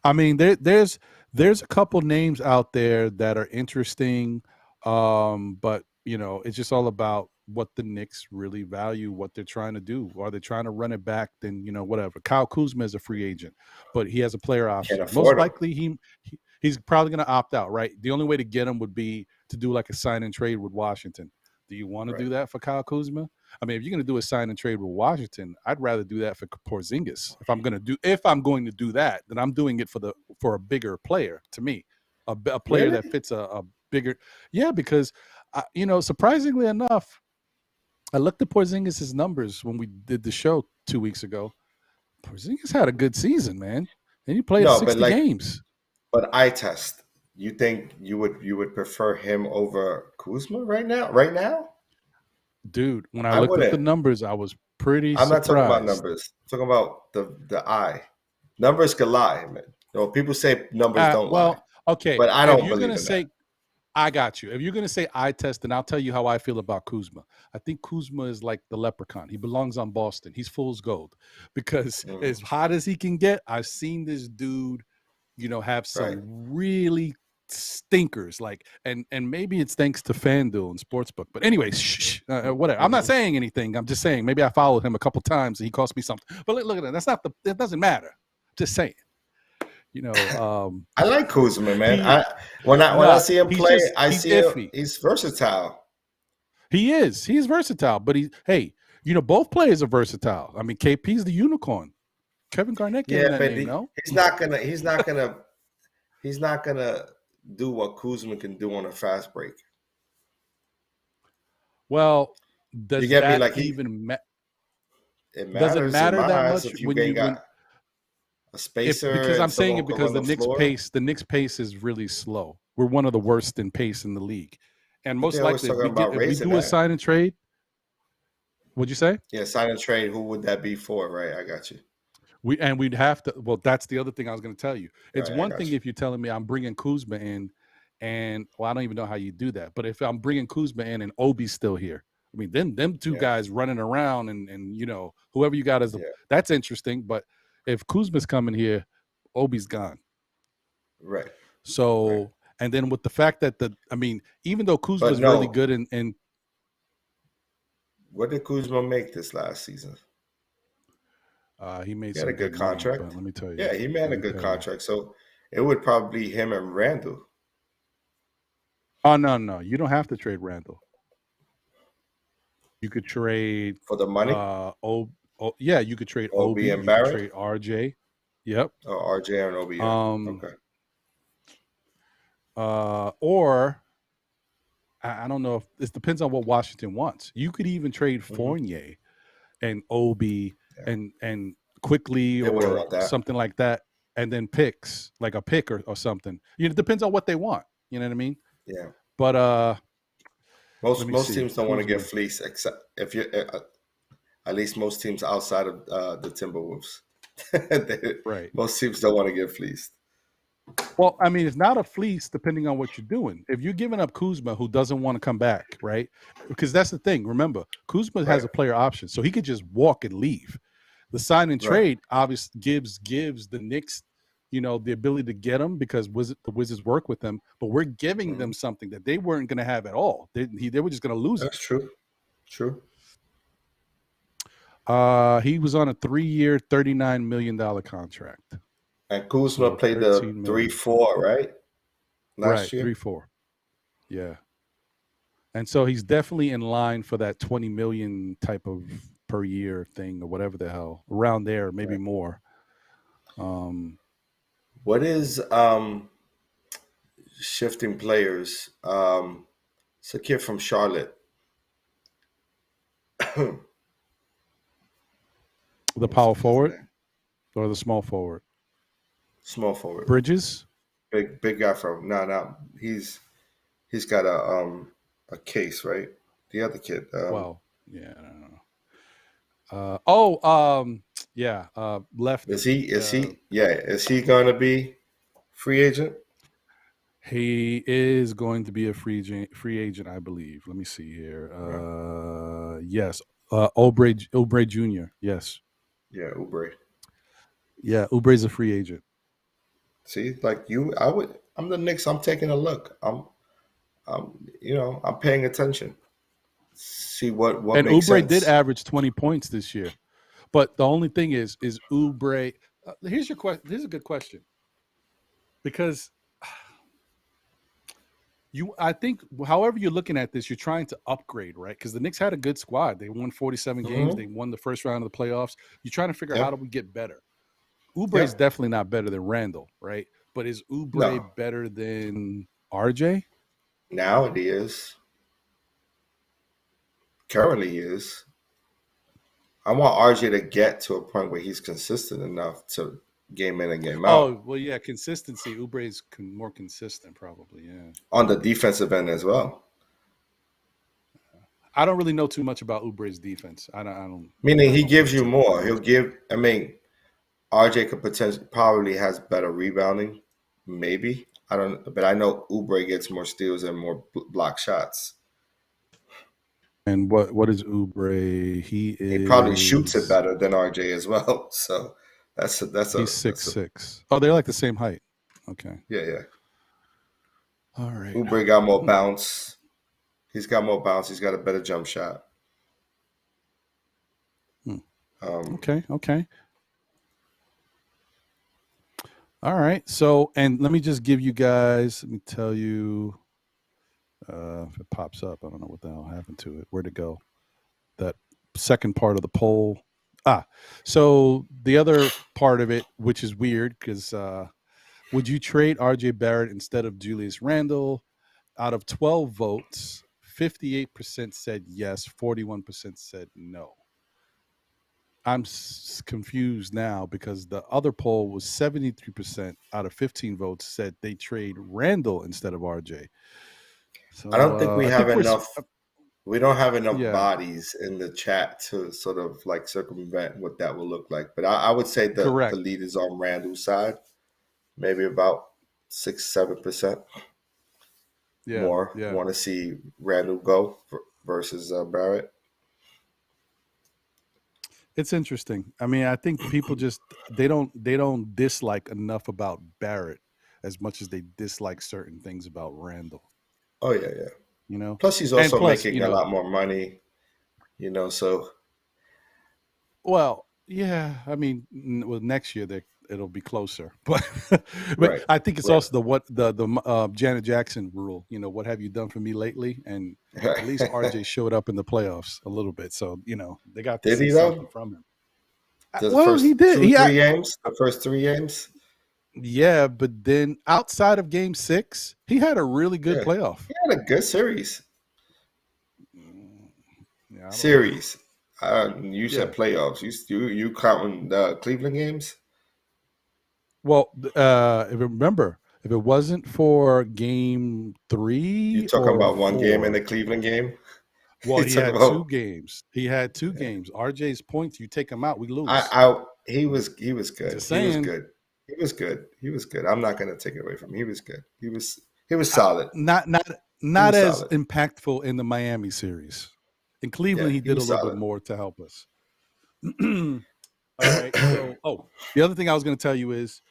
Speaker 1: I mean, there's a couple names out there that are interesting, but it's just all about what the Knicks really value, what they're trying to do. Are they trying to run it back? Then whatever. Kyle Kuzma is a free agent, but he has a player option. Most likely, he's probably going to opt out. Right. The only way to get him would be to do like a sign and trade with Washington. Do you want to do that for Kyle Kuzma? I mean, if you're going to do a sign and trade with Washington, I'd rather do that for Porzingis. If I'm going to do that, then I'm doing it for a bigger player. To me, a player that fits a bigger. Yeah, because surprisingly enough, I looked at Porzingis' numbers when we did the show 2 weeks ago. Porzingis had a good season, man, and he played 60 games.
Speaker 2: But eye test, you think you would prefer him over Kuzma right now? Right now,
Speaker 1: dude, when I looked at the numbers, I was pretty surprised.
Speaker 2: I'm not talking about numbers. I'm talking about the eye. Numbers can lie, man. People say numbers don't lie.
Speaker 1: Okay,
Speaker 2: but I don't believe in that.
Speaker 1: I got you. If you're going to say eye test, then I'll tell you how I feel about Kuzma. I think Kuzma is like the leprechaun. He belongs on Boston. He's fool's gold because as hot as he can get, I've seen this dude, have some really stinkers. And maybe it's thanks to FanDuel and Sportsbook. But anyway, whatever. I'm not saying anything. I'm just saying maybe I followed him a couple times and he cost me something. But look at that. It doesn't matter. Just saying.
Speaker 2: I like Kuzma, man. When I see him play, I see him, he's versatile.
Speaker 1: He is. He's versatile, but both players are versatile. I mean, KP's the unicorn. Kevin Garnett gave that name, no?
Speaker 2: He's not gonna do what Kuzma can do on a fast break.
Speaker 1: Well, does
Speaker 2: you get
Speaker 1: that
Speaker 2: me? Like
Speaker 1: even
Speaker 2: it matters?
Speaker 1: Does it matter that much
Speaker 2: when you got a spacer?
Speaker 1: Because I'm saying it because the Knicks pace is really slow. We're one of the worst in pace in the league, and most likely if we do a sign and trade. What'd you say?
Speaker 2: Yeah, sign and trade. Who would that be for? Right, I got you.
Speaker 1: We'd have to. Well, that's the other thing I was going to tell you. It's one thing if you're telling me I'm bringing Kuzma in, and I don't even know how you do that. But if I'm bringing Kuzma in and Obi's still here, I mean, them two guys running around and whoever you got that's interesting. But if Kuzma's coming here, Obi's gone.
Speaker 2: Right.
Speaker 1: So and then with the fact that even though Kuzma's really good and
Speaker 2: what did Kuzma make this last season?
Speaker 1: He had
Speaker 2: a good contract.
Speaker 1: Let me tell you.
Speaker 2: Yeah, he made a good contract. So it would probably be him and Randle.
Speaker 1: Oh no, you don't have to trade Randle. You could trade
Speaker 2: for the money.
Speaker 1: You could trade Obi
Speaker 2: and Barrett.
Speaker 1: Trade RJ. Yep.
Speaker 2: Oh, RJ and Obi. Okay.
Speaker 1: Or I don't know if this depends on what Washington wants. You could even trade Fournier and Obi and quickly or something like that, and then picks like a pick or something. It depends on what they want. You know what I mean?
Speaker 2: Yeah.
Speaker 1: But
Speaker 2: most teams don't want to get fleeced, except if you at least most teams outside of the Timberwolves.
Speaker 1: Right.
Speaker 2: Most teams don't want to get fleeced.
Speaker 1: Well, I mean, it's not a fleece depending on what you're doing. If you're giving up Kuzma, who doesn't want to come back, right? Because that's the thing. Remember, Kuzma has a player option, so he could just walk and leave. The sign and trade obviously gives the Knicks, the ability to get him because the Wizards work with them, but we're giving them something that they weren't going to have at all. They were just going to lose.
Speaker 2: That's true. True.
Speaker 1: He was on a 3-year, $39 million contract.
Speaker 2: And Kuzma played the 3-4, right? Last year?
Speaker 1: 3-4. Yeah. And so he's definitely in line for that 20 million type of per year thing or whatever the hell. Around there, maybe more.
Speaker 2: What is shifting players? It's a kid from Charlotte.
Speaker 1: The power forward or the small forward?
Speaker 2: Small forward.
Speaker 1: Bridges?
Speaker 2: Big guy from he's got a case, right? The other kid.
Speaker 1: I don't know. Left.
Speaker 2: Is he going to be free agent?
Speaker 1: He is going to be a free agent, I believe. Let me see here. Yes. Oubre Jr. Yes.
Speaker 2: Yeah, Oubre.
Speaker 1: Yeah, Oubre's a free agent.
Speaker 2: See, like I'm the Knicks. I'm taking a look. I'm paying attention. See what
Speaker 1: and
Speaker 2: makes
Speaker 1: Oubre
Speaker 2: sense.
Speaker 1: did average 20 points this year, but the only thing is Oubre. Here's your question. Here's a good question, because I think however you're looking at this, you're trying to upgrade, right? Because the Knicks had a good squad. They won 47 games. They won the first round of the playoffs. You're trying to figure out how do we get better. Oubre is definitely not better than Randle, right? But is Oubre better than RJ?
Speaker 2: Now it is. Currently, he is. I want RJ to get to a point where he's consistent enough to game in and game out.
Speaker 1: Oh, well, yeah, consistency. Oubre's more consistent, probably, yeah.
Speaker 2: On the defensive end as well.
Speaker 1: I don't really know too much about Oubre's defense. I don't.
Speaker 2: Meaning he gives you more. He'll give. I mean, RJ could probably has better rebounding, maybe. I don't. But I know Oubre gets more steals and more block shots.
Speaker 1: And what is Oubre?
Speaker 2: He probably shoots it better than RJ as well. So that's
Speaker 1: he's 6'6". Oh, they're like the same height. Okay.
Speaker 2: Yeah.
Speaker 1: All right.
Speaker 2: Oubre got more bounce. He's got more bounce. He's got a better jump shot.
Speaker 1: Okay. All right. So, and let me just give you guys. Let me tell you. If it pops up, I don't know what the hell happened to it. Where'd it go? That second part of the poll. So the other part of it, which is weird, because would you trade RJ Barrett instead of Julius Randle? Out of 12 votes, 58% said yes, 41% said no. I'm confused now because the other poll was 73% out of 15 votes said they trade Randle instead of RJ. So,
Speaker 2: I don't think we have enough. We don't have enough bodies in the chat to sort of like circumvent what that will look like. But I would say the lead is on Randle's side, maybe about 6-7%. More want to see Randle go versus Barrett.
Speaker 1: It's interesting. I mean, I think people just they don't dislike enough about Barrett as much as they dislike certain things about Randle.
Speaker 2: Oh yeah.
Speaker 1: You know.
Speaker 2: Plus, he's also making a lot more money. You know, so.
Speaker 1: Well, yeah. I mean, next year it'll be closer, but I think it's also the Janet Jackson rule. You know, what have you done for me lately? And at least RJ showed up in the playoffs a little bit, so you know they got to see something from him.
Speaker 2: He did. The first 3 games.
Speaker 1: Yeah, but then outside of Game 6, he had a really good playoff.
Speaker 2: He had a good series.
Speaker 1: Yeah,
Speaker 2: series. You said playoffs. You counting the Cleveland games?
Speaker 1: Well, remember, if it wasn't for Game 3,
Speaker 2: you talking about 1 game in the Cleveland game?
Speaker 1: Well, he had 2 games. He had 2 games. RJ's points, you take him out, we lose.
Speaker 2: He was good. He was good. I'm not going to take it away from him. He was good. He was solid.
Speaker 1: Not as solid. Impactful in the Miami series. In Cleveland, he did a little bit more to help us. All right. So, the other thing I was going to tell you is,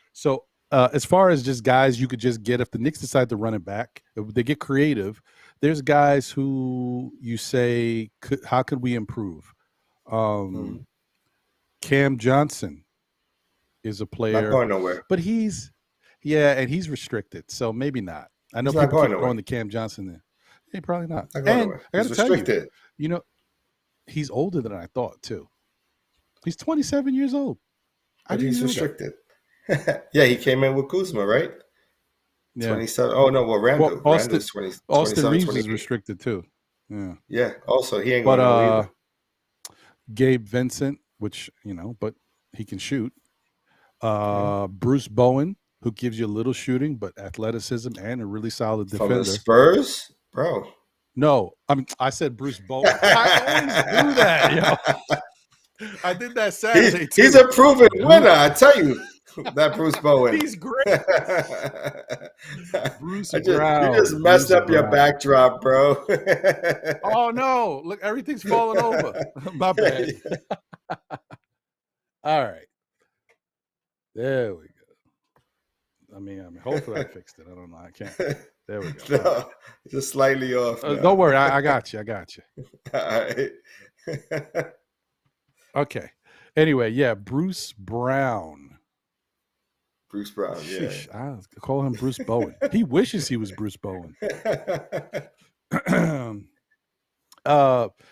Speaker 1: as far as just guys you could just get if the Knicks decide to run it back, if they get creative, there's guys who you say, how could we improve? Cam Johnson is a player.
Speaker 2: Not going nowhere.
Speaker 1: But he's restricted, so maybe not. I know people keep throwing the Cam Johnson there. Hey, probably not. And I got to tell you, he's older than I thought, too. He's 27 years old.
Speaker 2: He's restricted. Yeah, he came in with Kuzma, right?
Speaker 1: Yeah.
Speaker 2: 27. Oh, no, Randle.
Speaker 1: Randle's 20, Austin Reeves 28. Is restricted, too. Yeah.
Speaker 2: Yeah, also, he ain't going to go either.
Speaker 1: Gabe Vincent, which, but he can shoot. Bruce Bowen, who gives you a little shooting, but athleticism and a really solid defender.
Speaker 2: From the Spurs? Bro.
Speaker 1: No, I said Bruce Bowen. I always do that, yo. I did that Saturday, too.
Speaker 2: He's a proven winner, I tell you. That Bruce Bowen.
Speaker 1: He's great. Bruce Brown.
Speaker 2: You just messed up your backdrop, bro.
Speaker 1: Oh, no. Look, everything's falling over. My bad. All right. There we go. I mean, hopefully I fixed it. I don't know. I can't. There we go.
Speaker 2: No, just slightly off.
Speaker 1: Don't worry. I got you.
Speaker 2: All right.
Speaker 1: Okay. Anyway, yeah, Bruce Brown.
Speaker 2: Bruce Brown, yeah.
Speaker 1: I call him Bruce Bowen. He wishes he was Bruce Bowen.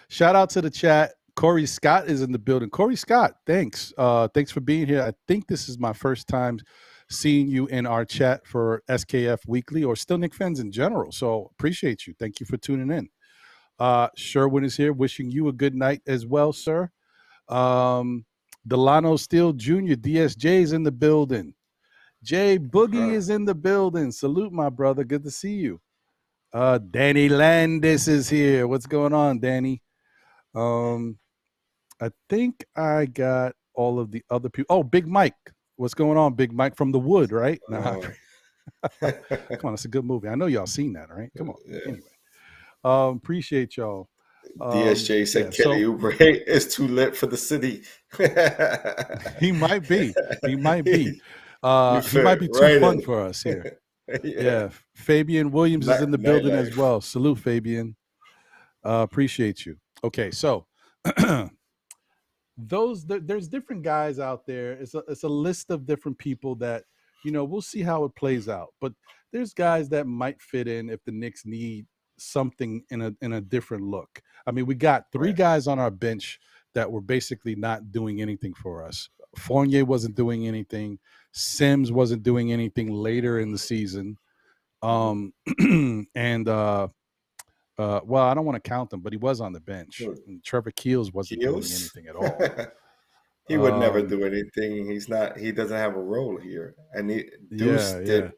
Speaker 1: Shout out to the chat. Corey Scott is in the building. Corey Scott, thanks. Thanks for being here. I think this is my first time seeing you in our chat for SKF Weekly or still Knicks fans in general. So appreciate you. Thank you for tuning in. Sherwin is here, wishing you a good night as well, sir. Delano Steele Jr., DSJ is in the building. Jay Boogie is in the building. Salute, my brother. Good to see you. Danny Landis is here. What's going on, Danny? I think I got all of the other people. Oh, Big Mike. What's going on, Big Mike from the Wood, right? Nah, come on, it's a good movie. I know y'all seen that, right? Come on. Yeah. Anyway, appreciate y'all.
Speaker 2: DSJ said Kelly Oubre is too lit for the city.
Speaker 1: He might be. He might be. He might be too fun for us here. Yeah. Fabian Williams is in the building as well. Salute, Fabian. Appreciate you. Okay, so there's different guys out there. It's a list of different people that, we'll see how it plays out. But there's guys that might fit in if the Knicks need something in a different look. I mean, we got three guys on our bench that were basically not doing anything for us. Fournier wasn't doing anything. Sims wasn't doing anything later in the season. And well, I don't want to count him, but he was on the bench. And Trevor Keels wasn't doing anything at all.
Speaker 2: He would never do anything. He doesn't have a role here. And Deuce did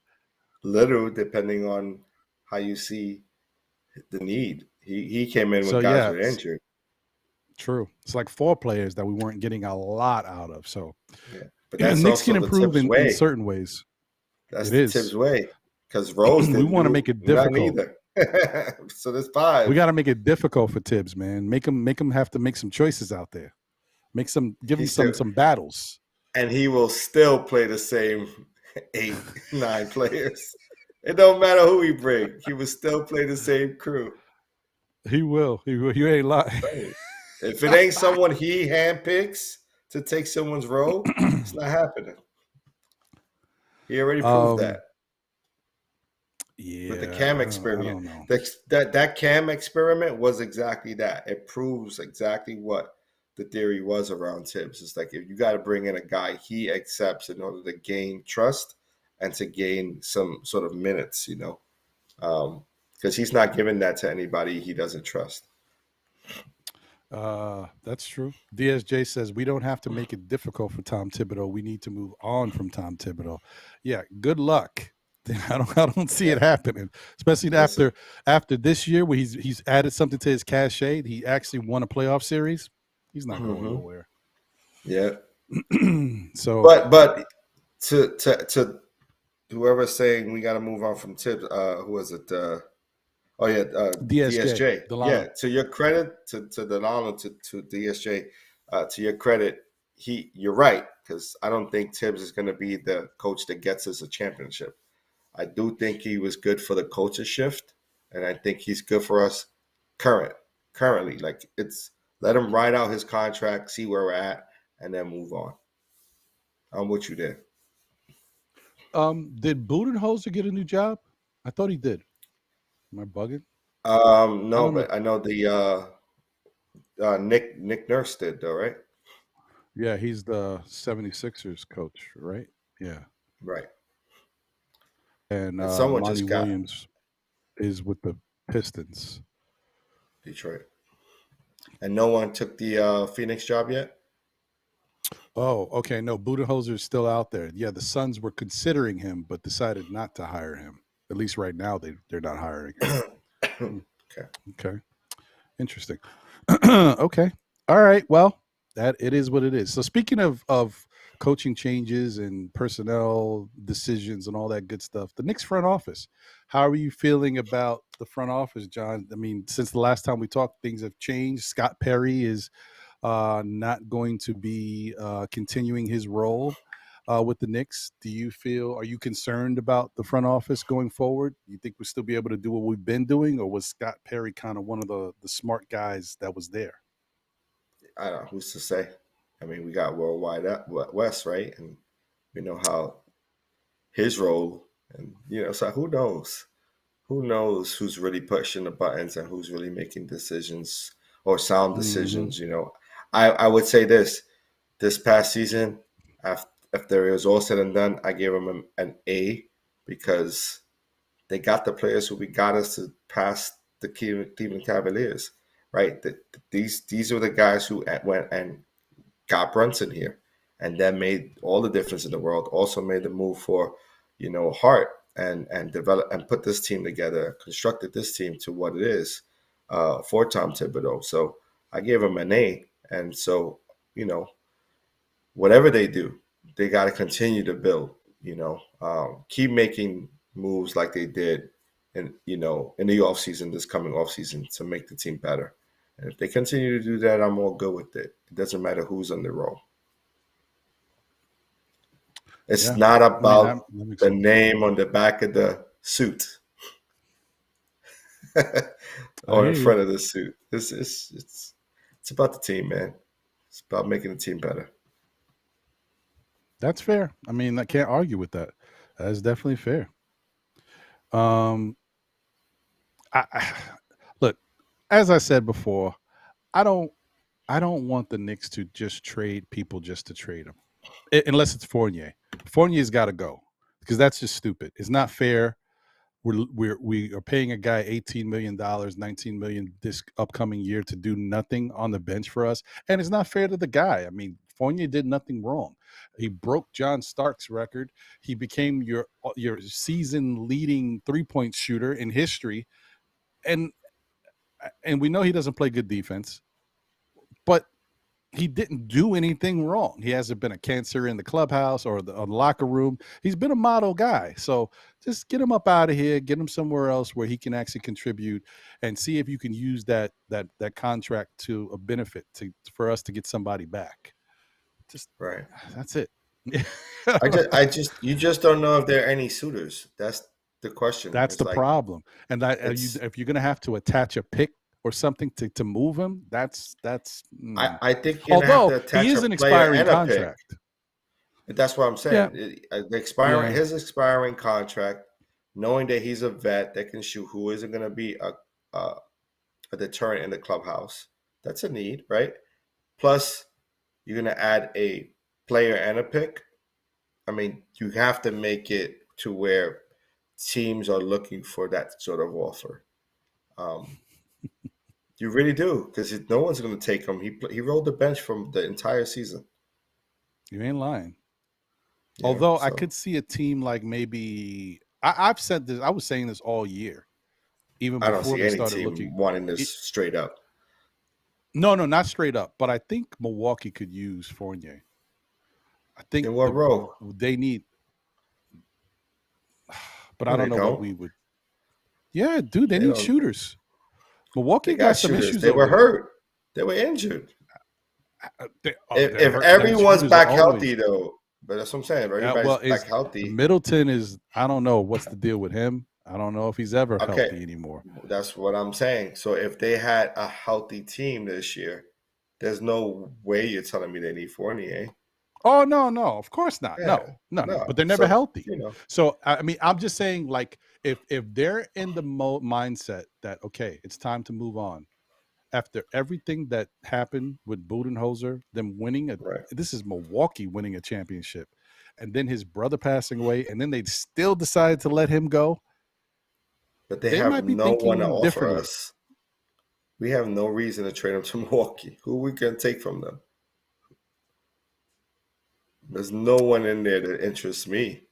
Speaker 2: little, depending on how you see the need. He came in when guys were injured.
Speaker 1: True. It's like four players that we weren't getting a lot out of. So
Speaker 2: but that's
Speaker 1: Knicks can improve in certain ways.
Speaker 2: That's the Tibbs way. Because Rose
Speaker 1: we want to make it difficult.
Speaker 2: So there's five.
Speaker 1: We got to make it difficult for Tibbs, man. Make him have to make some choices out there. Give him some battles.
Speaker 2: And he will still play the same 8, 9 players. It don't matter who he bring. He will still play the same crew.
Speaker 1: He will. You ain't lying.
Speaker 2: If it ain't someone he handpicks to take someone's role, it's not happening. He already proved that.
Speaker 1: Yeah.
Speaker 2: With the Cam experiment. That Cam experiment was exactly that. It proves exactly what the theory was around Tibbs. It's like, if you got to bring in a guy he accepts in order to gain trust and to gain some sort of minutes, because he's not giving that to anybody he doesn't trust.
Speaker 1: That's true. DSJ says we don't have to make it difficult for Tom Thibodeau. We need to move on from Tom Thibodeau. Yeah, good luck. I don't see it happening, especially after this year where he's added something to his cachet. He actually won a playoff series. He's not going nowhere.
Speaker 2: Yeah.
Speaker 1: So,
Speaker 2: but to whoever's saying we got to move on from Tibbs, who was it? DSJ.
Speaker 1: Delano.
Speaker 2: Yeah. To your credit, to Delano, to DSJ, to your credit, you're right, because I don't think Tibbs is going to be the coach that gets us a championship. I do think he was good for the culture shift, and I think he's good for us currently. Like, let him ride out his contract, see where we're at, and then move on. I'm with you there.
Speaker 1: Did Budenholzer get a new job? I thought he did. Am I bugging?
Speaker 2: No, but I know the Nick Nurse did, though, right?
Speaker 1: Yeah, he's the 76ers coach, right? Yeah.
Speaker 2: Right.
Speaker 1: And someone Monty Williams is with the Pistons.
Speaker 2: Detroit. And no one took the Phoenix job yet?
Speaker 1: Oh, okay. No, Budenholzer is still out there. Yeah, the Suns were considering him, but decided not to hire him. At least right now, they're not hiring him. Okay. Interesting. Okay. All right. Well, that it is what it is. So speaking of coaching changes and personnel decisions and all that good stuff, the Knicks front office, how are you feeling about the front office, John? I mean, since the last time we talked, things have changed. Scott Perry is not going to be continuing his role with the Knicks. Are you concerned about the front office going forward? You think we'll still be able to do what we've been doing, or was Scott Perry kind of one of the smart guys that was there?
Speaker 2: I don't know. Who's to say? I mean, we got Worldwide West, right? And we know how his role, and so who knows? Who knows who's really pushing the buttons and who's really making decisions or sound decisions? I would say this past season, after it was all said and done, I gave them an A, because they got the players who got us to past the Cleveland Cavaliers, right? These are the guys who went and got Brunson here, and that made all the difference in the world. Also made the move for, Hart and develop and put this team together, constructed this team to what it is for Tom Thibodeau. So I gave him an A, and so whatever they do, they got to continue to build. Keep making moves like they did in the offseason, this coming offseason, to make the team better. And if they continue to do that, I'm all good with it. It doesn't matter who's on the roll. It's not about the name on the back of the suit or in front of the suit. It's about the team, man. It's about making the team better.
Speaker 1: That's fair. I mean, I can't argue with that. That's definitely fair. Look, as I said before, I don't want the Knicks to just trade people just to trade them, unless it's Fournier. Fournier's got to go because that's just stupid. It's not fair. We are paying a guy $18 million, $19 million this upcoming year to do nothing on the bench for us, and it's not fair to the guy. I mean, Fournier did nothing wrong. He broke John Stark's record. He became your season-leading three-point shooter in history, and we know he doesn't play good defense, but he didn't do anything wrong. He hasn't been a cancer in the clubhouse or the locker room. He's been a model guy. So just get him up out of here, get him somewhere else where he can actually contribute, and see if you can use that contract to a benefit for us to get somebody back. Just
Speaker 2: right.
Speaker 1: That's it.
Speaker 2: You just don't know if there are any suitors. That's the question.
Speaker 1: That's the problem. And if you're going to have to attach a pick or something to move him, that's.
Speaker 2: I think you're have to attach
Speaker 1: he is
Speaker 2: a
Speaker 1: an expiring contract.
Speaker 2: That's what I'm saying. Yeah. His expiring contract, knowing that he's a vet that can shoot, who isn't going to be a deterrent in the clubhouse. That's a need, right? Plus, you're going to add a player and a pick. I mean, you have to make it to where teams are looking for that sort of offer. You really do, because no one's going to take him. He rolled the bench from the entire season.
Speaker 1: You ain't lying. Yeah, although I could see a team like maybe I've said this. I was saying this all year, even before
Speaker 2: I don't see
Speaker 1: they
Speaker 2: any
Speaker 1: started
Speaker 2: team
Speaker 1: looking
Speaker 2: wanting this straight up.
Speaker 1: No, not straight up. But I think Milwaukee could use Fournier. I think
Speaker 2: in what role
Speaker 1: they need. But I don't know what we would. Yeah, dude, they need shooters. Milwaukee got some issues.
Speaker 2: They were hurt. They were injured. If everyone's back healthy, though, but that's what I'm saying. Everybody's back healthy.
Speaker 1: Middleton is. I don't know what's the deal with him. I don't know if he's ever healthy anymore.
Speaker 2: That's what I'm saying. So if they had a healthy team this year, there's no way you're telling me they need Fournier.
Speaker 1: Oh no, of course not. Yeah, no. But they're never healthy. So I mean, I'm just saying, like, if they're in the mindset that okay, it's time to move on after everything that happened with Budenholzer, them winning this is Milwaukee winning a championship, and then his brother passing away, and then they still decided to let him go.
Speaker 2: But they have no one to offer us. We have no reason to trade him to Milwaukee. Who we can take from them? There's no one in there that interests me.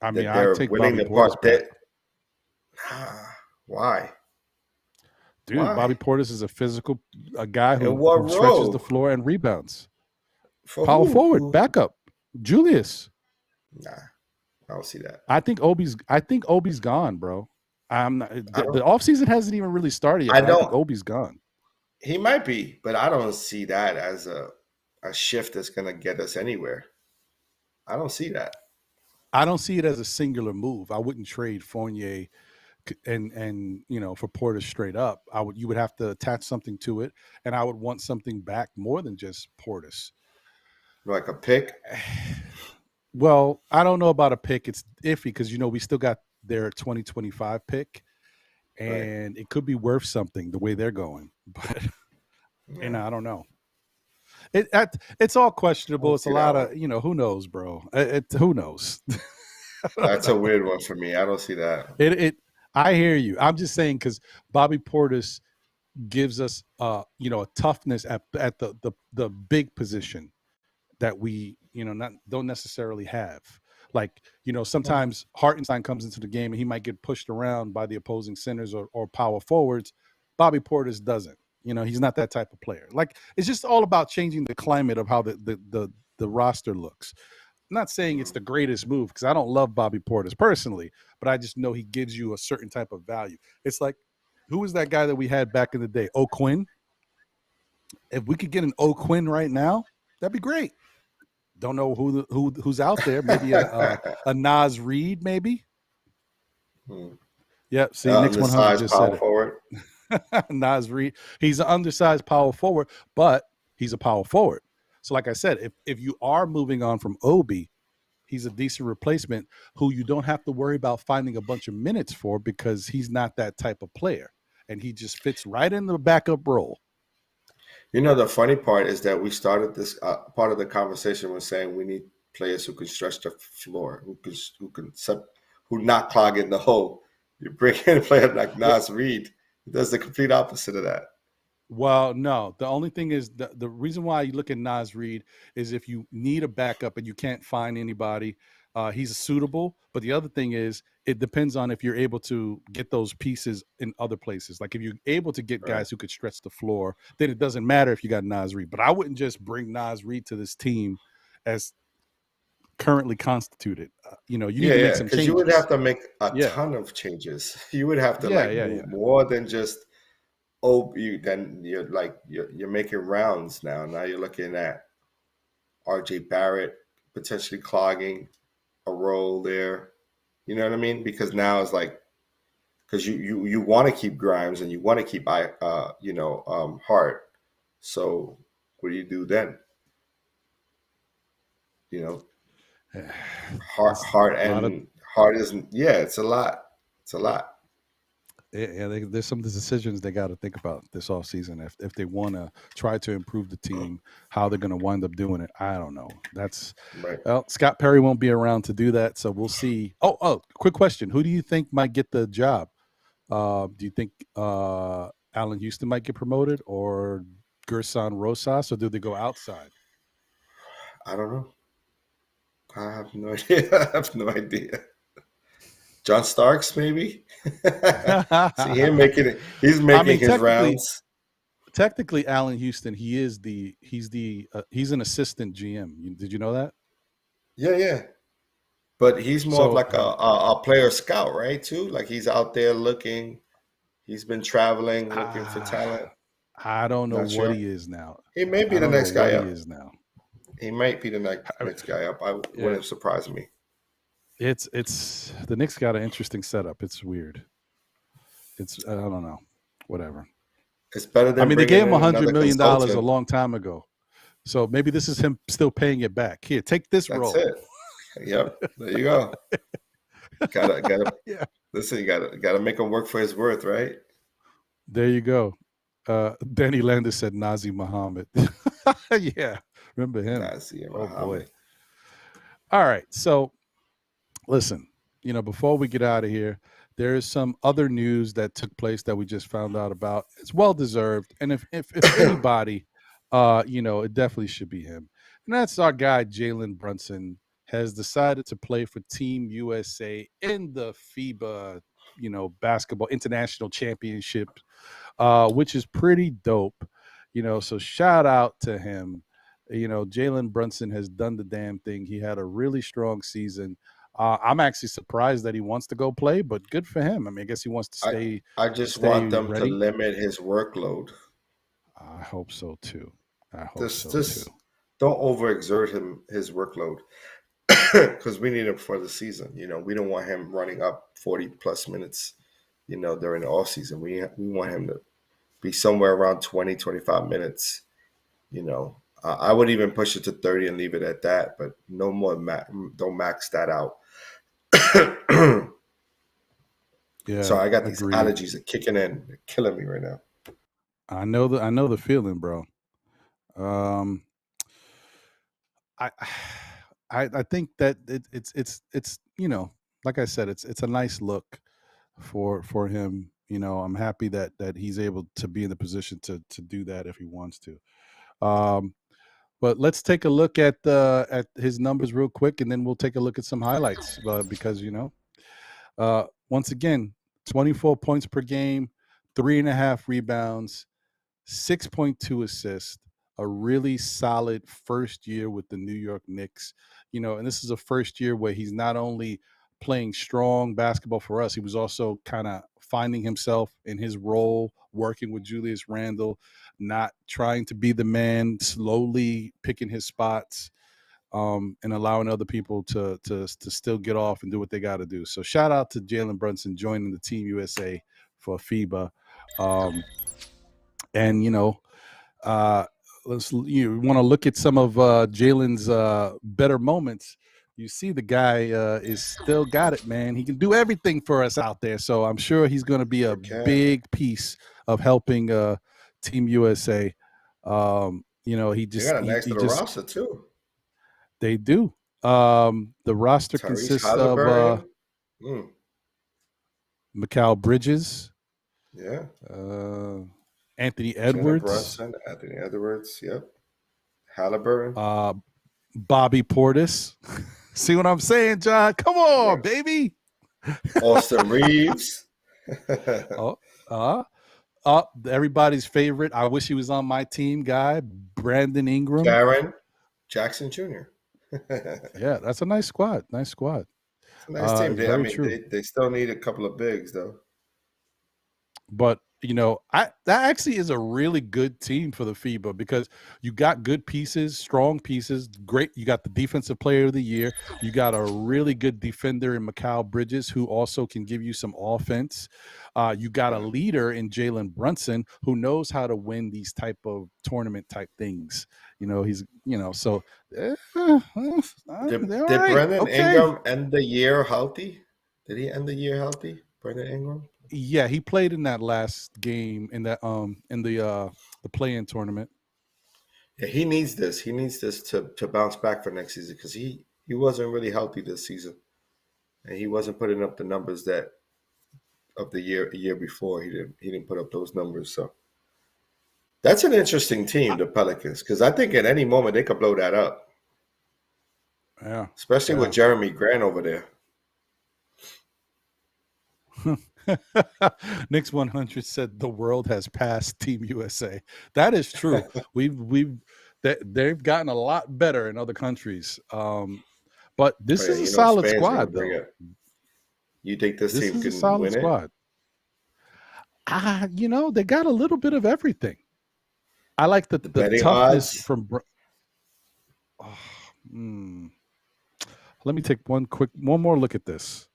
Speaker 1: I mean, I take Bobby Portis back.
Speaker 2: Why?
Speaker 1: Dude, Bobby Portis is a guy who stretches the floor and rebounds. Power forward, backup. Julius.
Speaker 2: Nah, I don't see that.
Speaker 1: I think Obi's gone, bro. The offseason hasn't even really started yet. I think Obi's gone.
Speaker 2: He might be, but I don't see that as a shift that's going to get us anywhere. I don't see that.
Speaker 1: I don't see it as a singular move. I wouldn't trade Fournier and for Portis straight up. You would have to attach something to it, and I would want something back more than just Portis.
Speaker 2: Like a pick?
Speaker 1: Well, I don't know about a pick. It's iffy because we still got their 2025 pick, and it could be worth something the way they're going. But I don't know. It's all questionable. It's a lot of who knows, bro. Who knows?
Speaker 2: That's a weird one for me. I don't see that.
Speaker 1: I hear you. I'm just saying because Bobby Portis gives us a toughness at the big position that we not don't necessarily have. Like sometimes Hartenstein comes into the game and he might get pushed around by the opposing centers or power forwards. Bobby Portis doesn't. He's not that type of player. Like it's just all about changing the climate of how the roster looks. I'm not saying it's the greatest move because I don't love Bobby Portis personally, but I just know he gives you a certain type of value. It's like, who was that guy that we had back in the day? O'Quinn. If we could get an O'Quinn right now, that'd be great. Don't know who's out there. Maybe a Nas Reed, maybe. Yep. See, Knicks 100 just said
Speaker 2: forward.
Speaker 1: it. Nas Reed. He's an undersized power forward, but he's a power forward. So, like I said, if you are moving on from Obi, he's a decent replacement who you don't have to worry about finding a bunch of minutes for because he's not that type of player, and he just fits right in the backup role.
Speaker 2: The funny part is that we started this part of the conversation was saying we need players who can stretch the floor, who not clog in the hole. You bring in a player like Nas Reed, he does the complete opposite of that.
Speaker 1: Well, no. The only thing is the reason why you look at Nas Reed is if you need a backup and you can't find anybody, he's suitable. But the other thing is it depends on if you're able to get those pieces in other places. Like if you're able to get guys who could stretch the floor, then it doesn't matter if you got Nas Reed. But I wouldn't just bring Nas Reed to this team as currently constituted. You need to make some changes.
Speaker 2: You would have to make a ton of changes. You would have to move more than just then you're making rounds now. Now you're looking at RJ Barrett potentially clogging a role there. You know what I mean? Because now it's like because you want to keep Grimes and you want to keep Hart. So what do you do then? Hart isn't. Yeah, it's a lot. It's a lot.
Speaker 1: Yeah, there's some decisions they got to think about this offseason if they want to try to improve the team, how they're going to wind up doing it. I don't know. That's
Speaker 2: right.
Speaker 1: Well, Scott Perry won't be around to do that, so we'll see. Oh, quick question: who do you think might get the job? Do you think Allen Houston might get promoted, or Gerson Rosas, or do they go outside?
Speaker 2: I don't know. I have no idea. John Starks, maybe. See him making it. He's making his rounds.
Speaker 1: Technically, Allen Houston, he's an assistant GM. Did you know that?
Speaker 2: Yeah. But he's more of like a player scout, right? Too, like he's out there looking. He's been traveling, looking for talent.
Speaker 1: I don't know what he is now.
Speaker 2: He may be the next guy up.
Speaker 1: He is now.
Speaker 2: He might be the next guy up. I wouldn't surprise me.
Speaker 1: It's the Knicks got an interesting setup. It's weird. I don't know. Whatever.
Speaker 2: It's better than
Speaker 1: they gave him $100 million a long time ago. So maybe this is him still paying it back. Here, take this role.
Speaker 2: That's it. Yep. There you go. Gotta
Speaker 1: yeah.
Speaker 2: Listen, you gotta make him work for his worth, right?
Speaker 1: There you go. Danny Landis said Nazi Muhammad. Yeah. Remember him.
Speaker 2: Nazi
Speaker 1: Muhammad. Boy. All right. So listen, before we get out of here, there is some other news that took place that we just found out about. It's well deserved, and if anybody, it definitely should be him. And that's our guy Jalen Brunson has decided to play for Team USA in the FIBA, basketball international championship, which is pretty dope. So shout out to him. Jalen Brunson has done the damn thing. He had a really strong season. I'm actually surprised that he wants to go play, but good for him. I mean, I guess he wants to stay.
Speaker 2: I just want them to limit his workload.
Speaker 1: I hope so too.
Speaker 2: Don't overexert his workload because we need him for the season. We don't want him running up 40 plus minutes. During the off season, we want him to be somewhere around 20, 25 minutes. I would even push it to 30 and leave it at that, but no more. Don't max that out.
Speaker 1: Yeah.
Speaker 2: So I got these allergies that kicking in, they're killing me right now.
Speaker 1: I know the feeling, bro. I think that it's like I said, it's a nice look for him. I'm happy that he's able to be in the position to do that if he wants to. But let's take a look at his numbers real quick, and then we'll take a look at some highlights because once again, 24 points per game, 3.5 rebounds, 6.2 assists, a really solid first year with the New York Knicks. And this is a first year where he's not only playing strong basketball for us, he was also kind of finding himself in his role, working with Julius Randle, not trying to be the man, slowly picking his spots, and allowing other people to still get off and do what they got to do. So shout out to Jalen Brunson joining the Team USA for FIBA. And you want to look at some of Jalen's better moments. You see the guy is still got it, man. He can do everything for us out there. So I'm sure he's going to be a big piece of helping Team USA. He just
Speaker 2: got a nice little roster too.
Speaker 1: They do. The roster consists of Mikal Bridges.
Speaker 2: Yeah.
Speaker 1: Anthony Edwards.
Speaker 2: Brunson, Anthony Edwards, yep. Halliburton.
Speaker 1: Bobby Portis. See what I'm saying, John? Come on, baby.
Speaker 2: Austin Reeves.
Speaker 1: Everybody's favorite. I wish he was on my team guy, Brandon Ingram.
Speaker 2: Jaren Jackson Jr.
Speaker 1: Yeah, that's a nice squad. Nice squad.
Speaker 2: It's a nice team. They still need a couple of bigs, though.
Speaker 1: But that actually is a really good team for the FIBA because you got good pieces, strong pieces, great. You got the defensive player of the year. You got a really good defender in Mikal Bridges who also can give you some offense. You got a leader in Jalen Brunson who knows how to win these type of tournament type things. He's so.
Speaker 2: Did Brandon Ingram end the year healthy? Did he end the year healthy, Brandon Ingram?
Speaker 1: Yeah, he played in that last game in that in the play-in tournament.
Speaker 2: Yeah, he needs this. He needs this to bounce back for next season because he wasn't really healthy this season, and he wasn't putting up the numbers that of the year before. He didn't put up those numbers. So that's an interesting team, the Pelicans, because I think at any moment they could blow that up.
Speaker 1: Yeah,
Speaker 2: especially with Jeremy Grant over there.
Speaker 1: Knicks 100 said the world has passed Team USA. That is true. They've gotten a lot better in other countries. But this is a solid squad, though.
Speaker 2: You think this team can
Speaker 1: solid
Speaker 2: win
Speaker 1: squad. They got a little bit of everything. I like the toughness odds. From. Let me take one more look at this.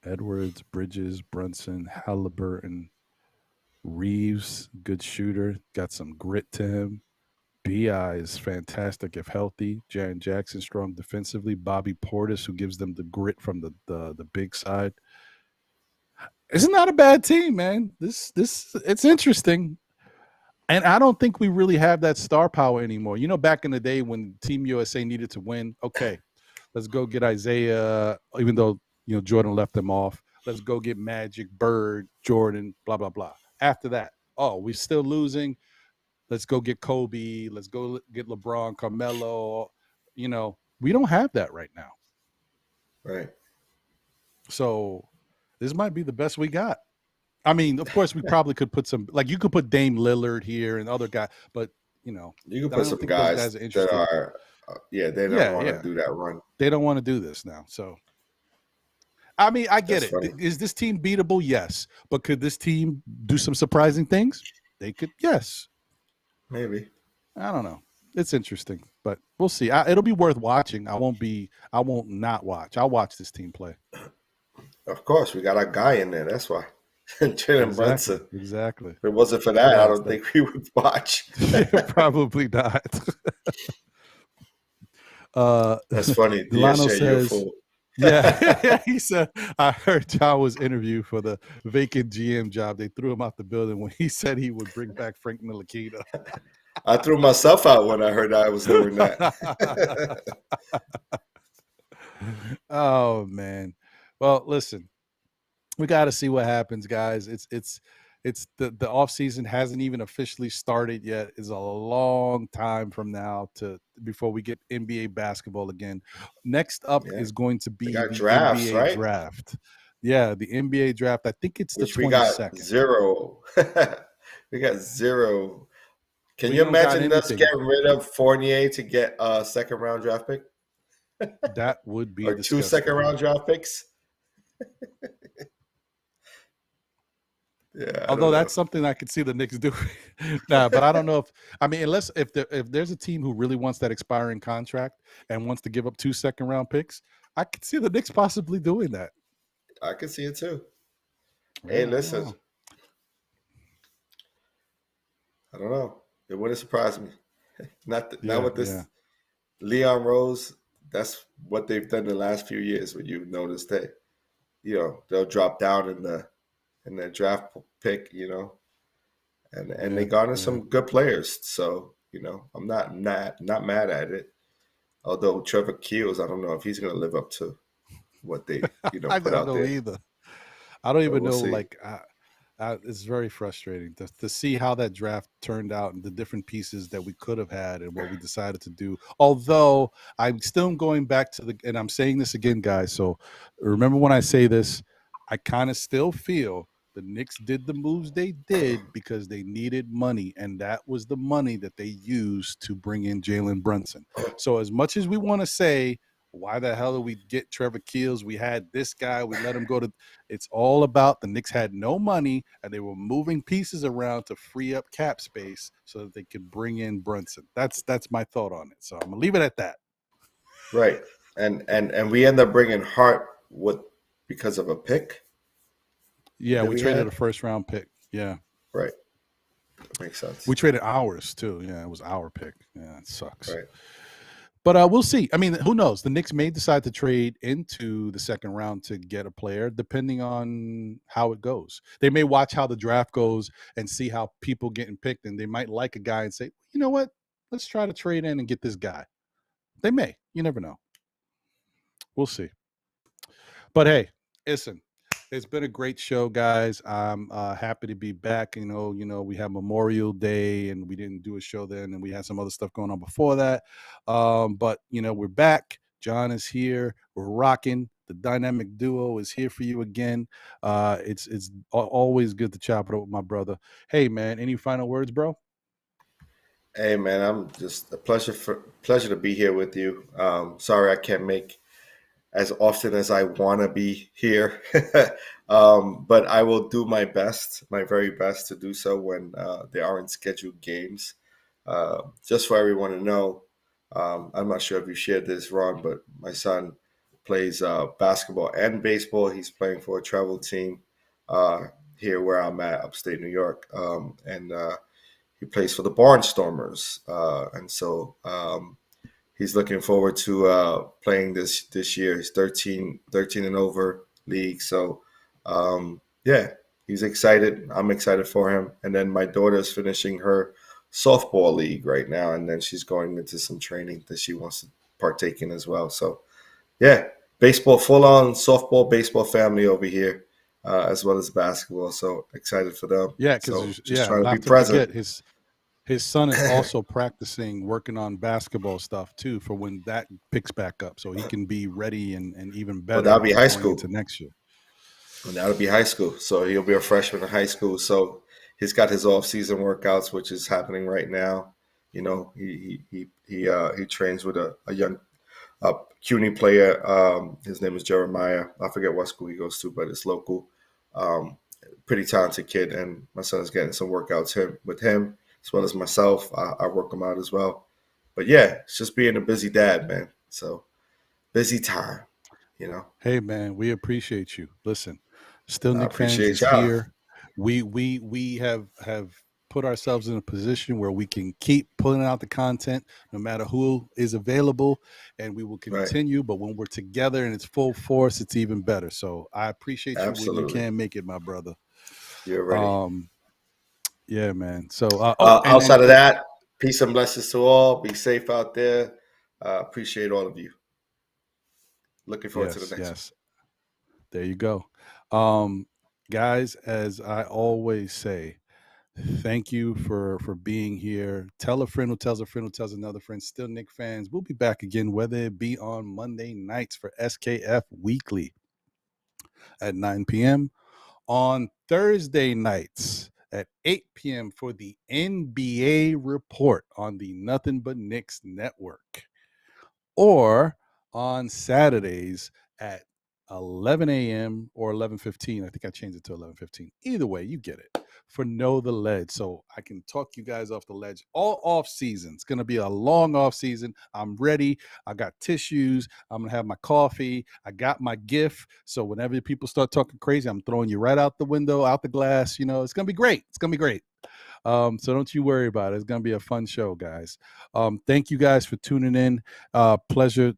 Speaker 1: Edwards, Bridges, Brunson, Halliburton, Reeves, good shooter, got some grit to him. B.I. is fantastic if healthy. Jaren Jackson, strong defensively. Bobby Portis, who gives them the grit from the big side. It's not a bad team, man. This it's interesting. And I don't think we really have that star power anymore. Back in the day when Team USA needed to win, okay, let's go get Isaiah, even though Jordan left them off. Let's go get Magic, Bird, Jordan, blah, blah, blah. After that, we're still losing. Let's go get Kobe. Let's go get LeBron, Carmelo. We don't have that right now.
Speaker 2: Right.
Speaker 1: So this might be the best we got. I mean, of course, we probably could put some, like you could put Dame Lillard here and other guys, but,
Speaker 2: you can put some guys that are, they don't want to do that run.
Speaker 1: They don't want to do this now, so. I mean, I get it. Funny. Is this team beatable? Yes. But could this team do some surprising things? They could, yes.
Speaker 2: Maybe.
Speaker 1: I don't know. It's interesting, but we'll see. It'll be worth watching. I won't not watch. I'll watch this team play.
Speaker 2: Of course. We got our guy in there. That's why. Jalen Brunson.
Speaker 1: Exactly.
Speaker 2: If it wasn't for that, I don't think we would watch.
Speaker 1: Probably not.
Speaker 2: That's funny.
Speaker 1: Delano says, yeah, he said, I heard John was interviewed for the vacant GM job. They threw him out the building when he said he would bring back Frank Ntilikina.
Speaker 2: I threw myself out when I heard I was doing that.
Speaker 1: Oh, man. Well, listen, we got to see what happens, guys. It's the off season hasn't even officially started yet. It's a long time from now to before we get NBA basketball again. Next up
Speaker 2: Yeah,
Speaker 1: is going to
Speaker 2: they
Speaker 1: be
Speaker 2: got
Speaker 1: the
Speaker 2: drafts,
Speaker 1: NBA
Speaker 2: right?
Speaker 1: draft. Yeah, the NBA draft. I think it's the
Speaker 2: Which we got
Speaker 1: 22nd.
Speaker 2: zero. We got zero. Can
Speaker 1: We
Speaker 2: you
Speaker 1: don't got
Speaker 2: imagine us
Speaker 1: anything.
Speaker 2: getting rid of Fournier to get a second round draft pick
Speaker 1: That would be
Speaker 2: or two second
Speaker 1: disgusting.
Speaker 2: round draft picks? Yeah, I
Speaker 1: Although
Speaker 2: don't know.
Speaker 1: that's something I could see the Knicks doing. Nah, but I don't know unless if there's a team who really wants that expiring contract and wants to give up 2 second-round picks, I could see the Knicks possibly doing that.
Speaker 2: I can see it too. Hey,
Speaker 1: Yeah, I don't
Speaker 2: listen,
Speaker 1: know.
Speaker 2: I don't know. It wouldn't surprise me. Not
Speaker 1: Yeah,
Speaker 2: with
Speaker 1: yeah,
Speaker 2: this Leon Rose. That's what they've done the last few years. When you notice that, they'll drop down in their draft pick, and they
Speaker 1: yeah,
Speaker 2: garner
Speaker 1: yeah.
Speaker 2: some good players. So I'm not mad at it. Although Trevor Keels, I don't know if he's going to live up to what they
Speaker 1: I
Speaker 2: put
Speaker 1: don't
Speaker 2: out
Speaker 1: know
Speaker 2: there.
Speaker 1: either. I don't
Speaker 2: But
Speaker 1: even
Speaker 2: we'll
Speaker 1: know.
Speaker 2: see.
Speaker 1: Like, it's very frustrating to see how that draft turned out and the different pieces that we could have had and what we decided to do. Although I'm still going back to and I'm saying this again, guys. So remember when I say this, I kind of still feel the Knicks did the moves they did because they needed money, and that was the money that they used to bring in Jalen Brunson. So as much as we want to say, why the hell did we get Trevor Keels? We had this guy. We let him go to. It's all about the Knicks had no money and they were moving pieces around to free up cap space so that they could bring in Brunson. That's my thought on it. So I'm gonna leave it at that.
Speaker 2: Right. And we end up bringing Hart because of a pick
Speaker 1: Yeah,
Speaker 2: that
Speaker 1: we
Speaker 2: we
Speaker 1: traded a
Speaker 2: had.
Speaker 1: first round pick. Yeah,
Speaker 2: Right. That makes sense.
Speaker 1: we traded ours too. Yeah, it was our pick. Yeah, it sucks.
Speaker 2: Right.
Speaker 1: But we'll see. I mean, who knows? The Knicks may decide to trade into the second round to get a player, depending on how it goes. They may watch how the draft goes and see how people getting picked, and they might like a guy and say, you know what? Let's try to trade in and get this guy. They may. You never know. We'll see. But hey, listen, it's been a great show, guys. I'm happy to be back. We had Memorial Day, and we didn't do a show then, and we had some other stuff going on before that. But we're back. John is here. We're rocking. The dynamic duo is here for you again. It's always good to chop it up with my brother. Hey, man, any final words, bro?
Speaker 2: Hey man, I'm just a pleasure to be here with you. Sorry I can't make as often as I want to be here, but I will do my best, my very best to do so when there aren't scheduled games. Just for everyone to know, I'm not sure if you shared this, Ron, but my son plays basketball and baseball. He's playing for a travel team uh, here where I'm at, upstate New York, and he plays for the Barnstormers, and so he's looking forward to playing this year. He's 13 and over league. So yeah, he's excited. I'm excited for him. And then my daughter's finishing her softball league right now, and then she's going into some training that she wants to partake in as well. So yeah, baseball, full on softball, baseball family over here, as well as basketball. So excited for them.
Speaker 1: Yeah,
Speaker 2: So
Speaker 1: because
Speaker 2: just trying to be
Speaker 1: not to
Speaker 2: present.
Speaker 1: forget his son is also practicing working on basketball stuff too for when that picks back up, so he can be ready and even
Speaker 2: Well, that'll
Speaker 1: better
Speaker 2: be
Speaker 1: for
Speaker 2: high
Speaker 1: going into
Speaker 2: school.
Speaker 1: next year.
Speaker 2: And that'll be high school. So he'll be a freshman in high school. So he's got his off season workouts, which is happening right now. He trains with a young CUNY player. His name is Jeremiah. I forget what school he goes to, but it's local. Um, Pretty talented kid, and my son is getting some workouts with him as well as myself. I work him out as well. But yeah, it's just being a busy dad, man. So busy time, you know.
Speaker 1: Hey man, we appreciate you. Listen, Still
Speaker 2: I
Speaker 1: Nick fans
Speaker 2: appreciate
Speaker 1: is
Speaker 2: y'all.
Speaker 1: here. We have put ourselves in a position where we can keep pulling out the content no matter who is available, and we will
Speaker 2: Right.
Speaker 1: continue. But when we're together and it's full force, it's even better. So I appreciate you when you
Speaker 2: Absolutely.
Speaker 1: can make it, my brother.
Speaker 2: You're ready.
Speaker 1: Um, yeah, man. So oh, and
Speaker 2: Outside of that, peace and blessings to all. Be safe out there. Appreciate all of you. Looking forward to the
Speaker 1: yes,
Speaker 2: next one.
Speaker 1: yes. There you go. Guys, as I always say, thank you for being here. Tell a friend who tells a friend who tells another friend. Still Knicks fans. We'll be back again, whether it be on Monday nights for SKF Weekly at 9 p.m. on Thursday nights at 8 p.m. for the NBA report on the Nothing But Knicks network, or on Saturdays at 11 a.m. or 11:15. I think I changed it to 11:15. Either way, you get it. For Know the Ledge, so I can talk you guys off the ledge all off season. It's gonna be a long off season. I'm ready. I got tissues. I'm gonna have my coffee. I got my gift. So whenever people start talking crazy, I'm throwing you right out the window, out the glass. You know, it's gonna be great. It's gonna be great. So don't you worry about it. It's gonna be a fun show, guys. Thank you guys for tuning in. Pleasure,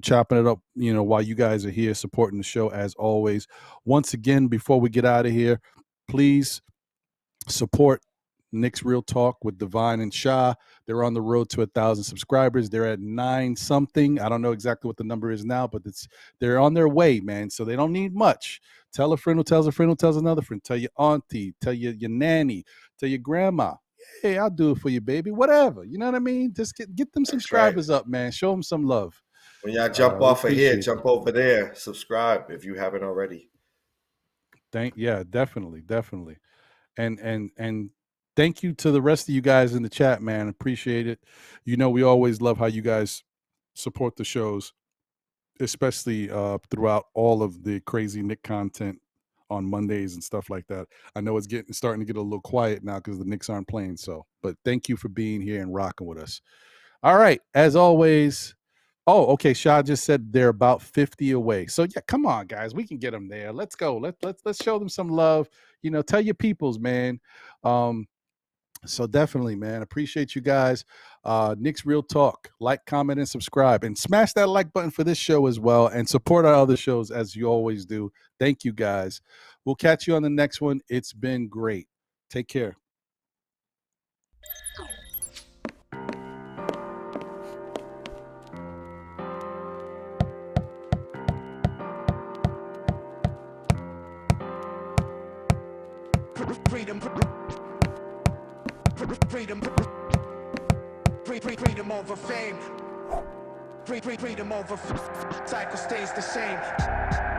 Speaker 1: chopping it up, while you guys are here supporting the show as always. Once again, before we get out of here, please support Knicks Real Talk with Divine and Shah. They're on the road to 1,000 subscribers. They're at 9 something. I don't know exactly what the number is now, but they're on their way, man. So they don't need much. Tell a friend who tells a friend who tells another friend. Tell your auntie. Tell your nanny. Tell your grandma. Hey, I'll do it for you, baby. Whatever. You know what I mean? Just get them subscribers up, man. Show them some love.
Speaker 2: When y'all jump off of here, jump over there. Subscribe if you haven't already.
Speaker 1: Definitely. And thank you to the rest of you guys in the chat, man. Appreciate it. We always love how you guys support the shows, especially throughout all of the crazy Knick content on Mondays and stuff like that. I know it's starting to get a little quiet now because the Knicks aren't playing. But thank you for being here and rocking with us. All right, as always. Oh, okay. Shah just said they're about 50 away. So yeah, come on, guys. We can get them there. Let's go. Let's show them some love. Tell your peoples, man. So definitely, man. Appreciate you guys. Knicks Real Talk. Like, comment, and subscribe. And smash that like button for this show as well. And support our other shows as you always do. Thank you, guys. We'll catch you on the next one. It's been great. Take care.
Speaker 3: Freedom over fame. Freedom over cycle stays the same.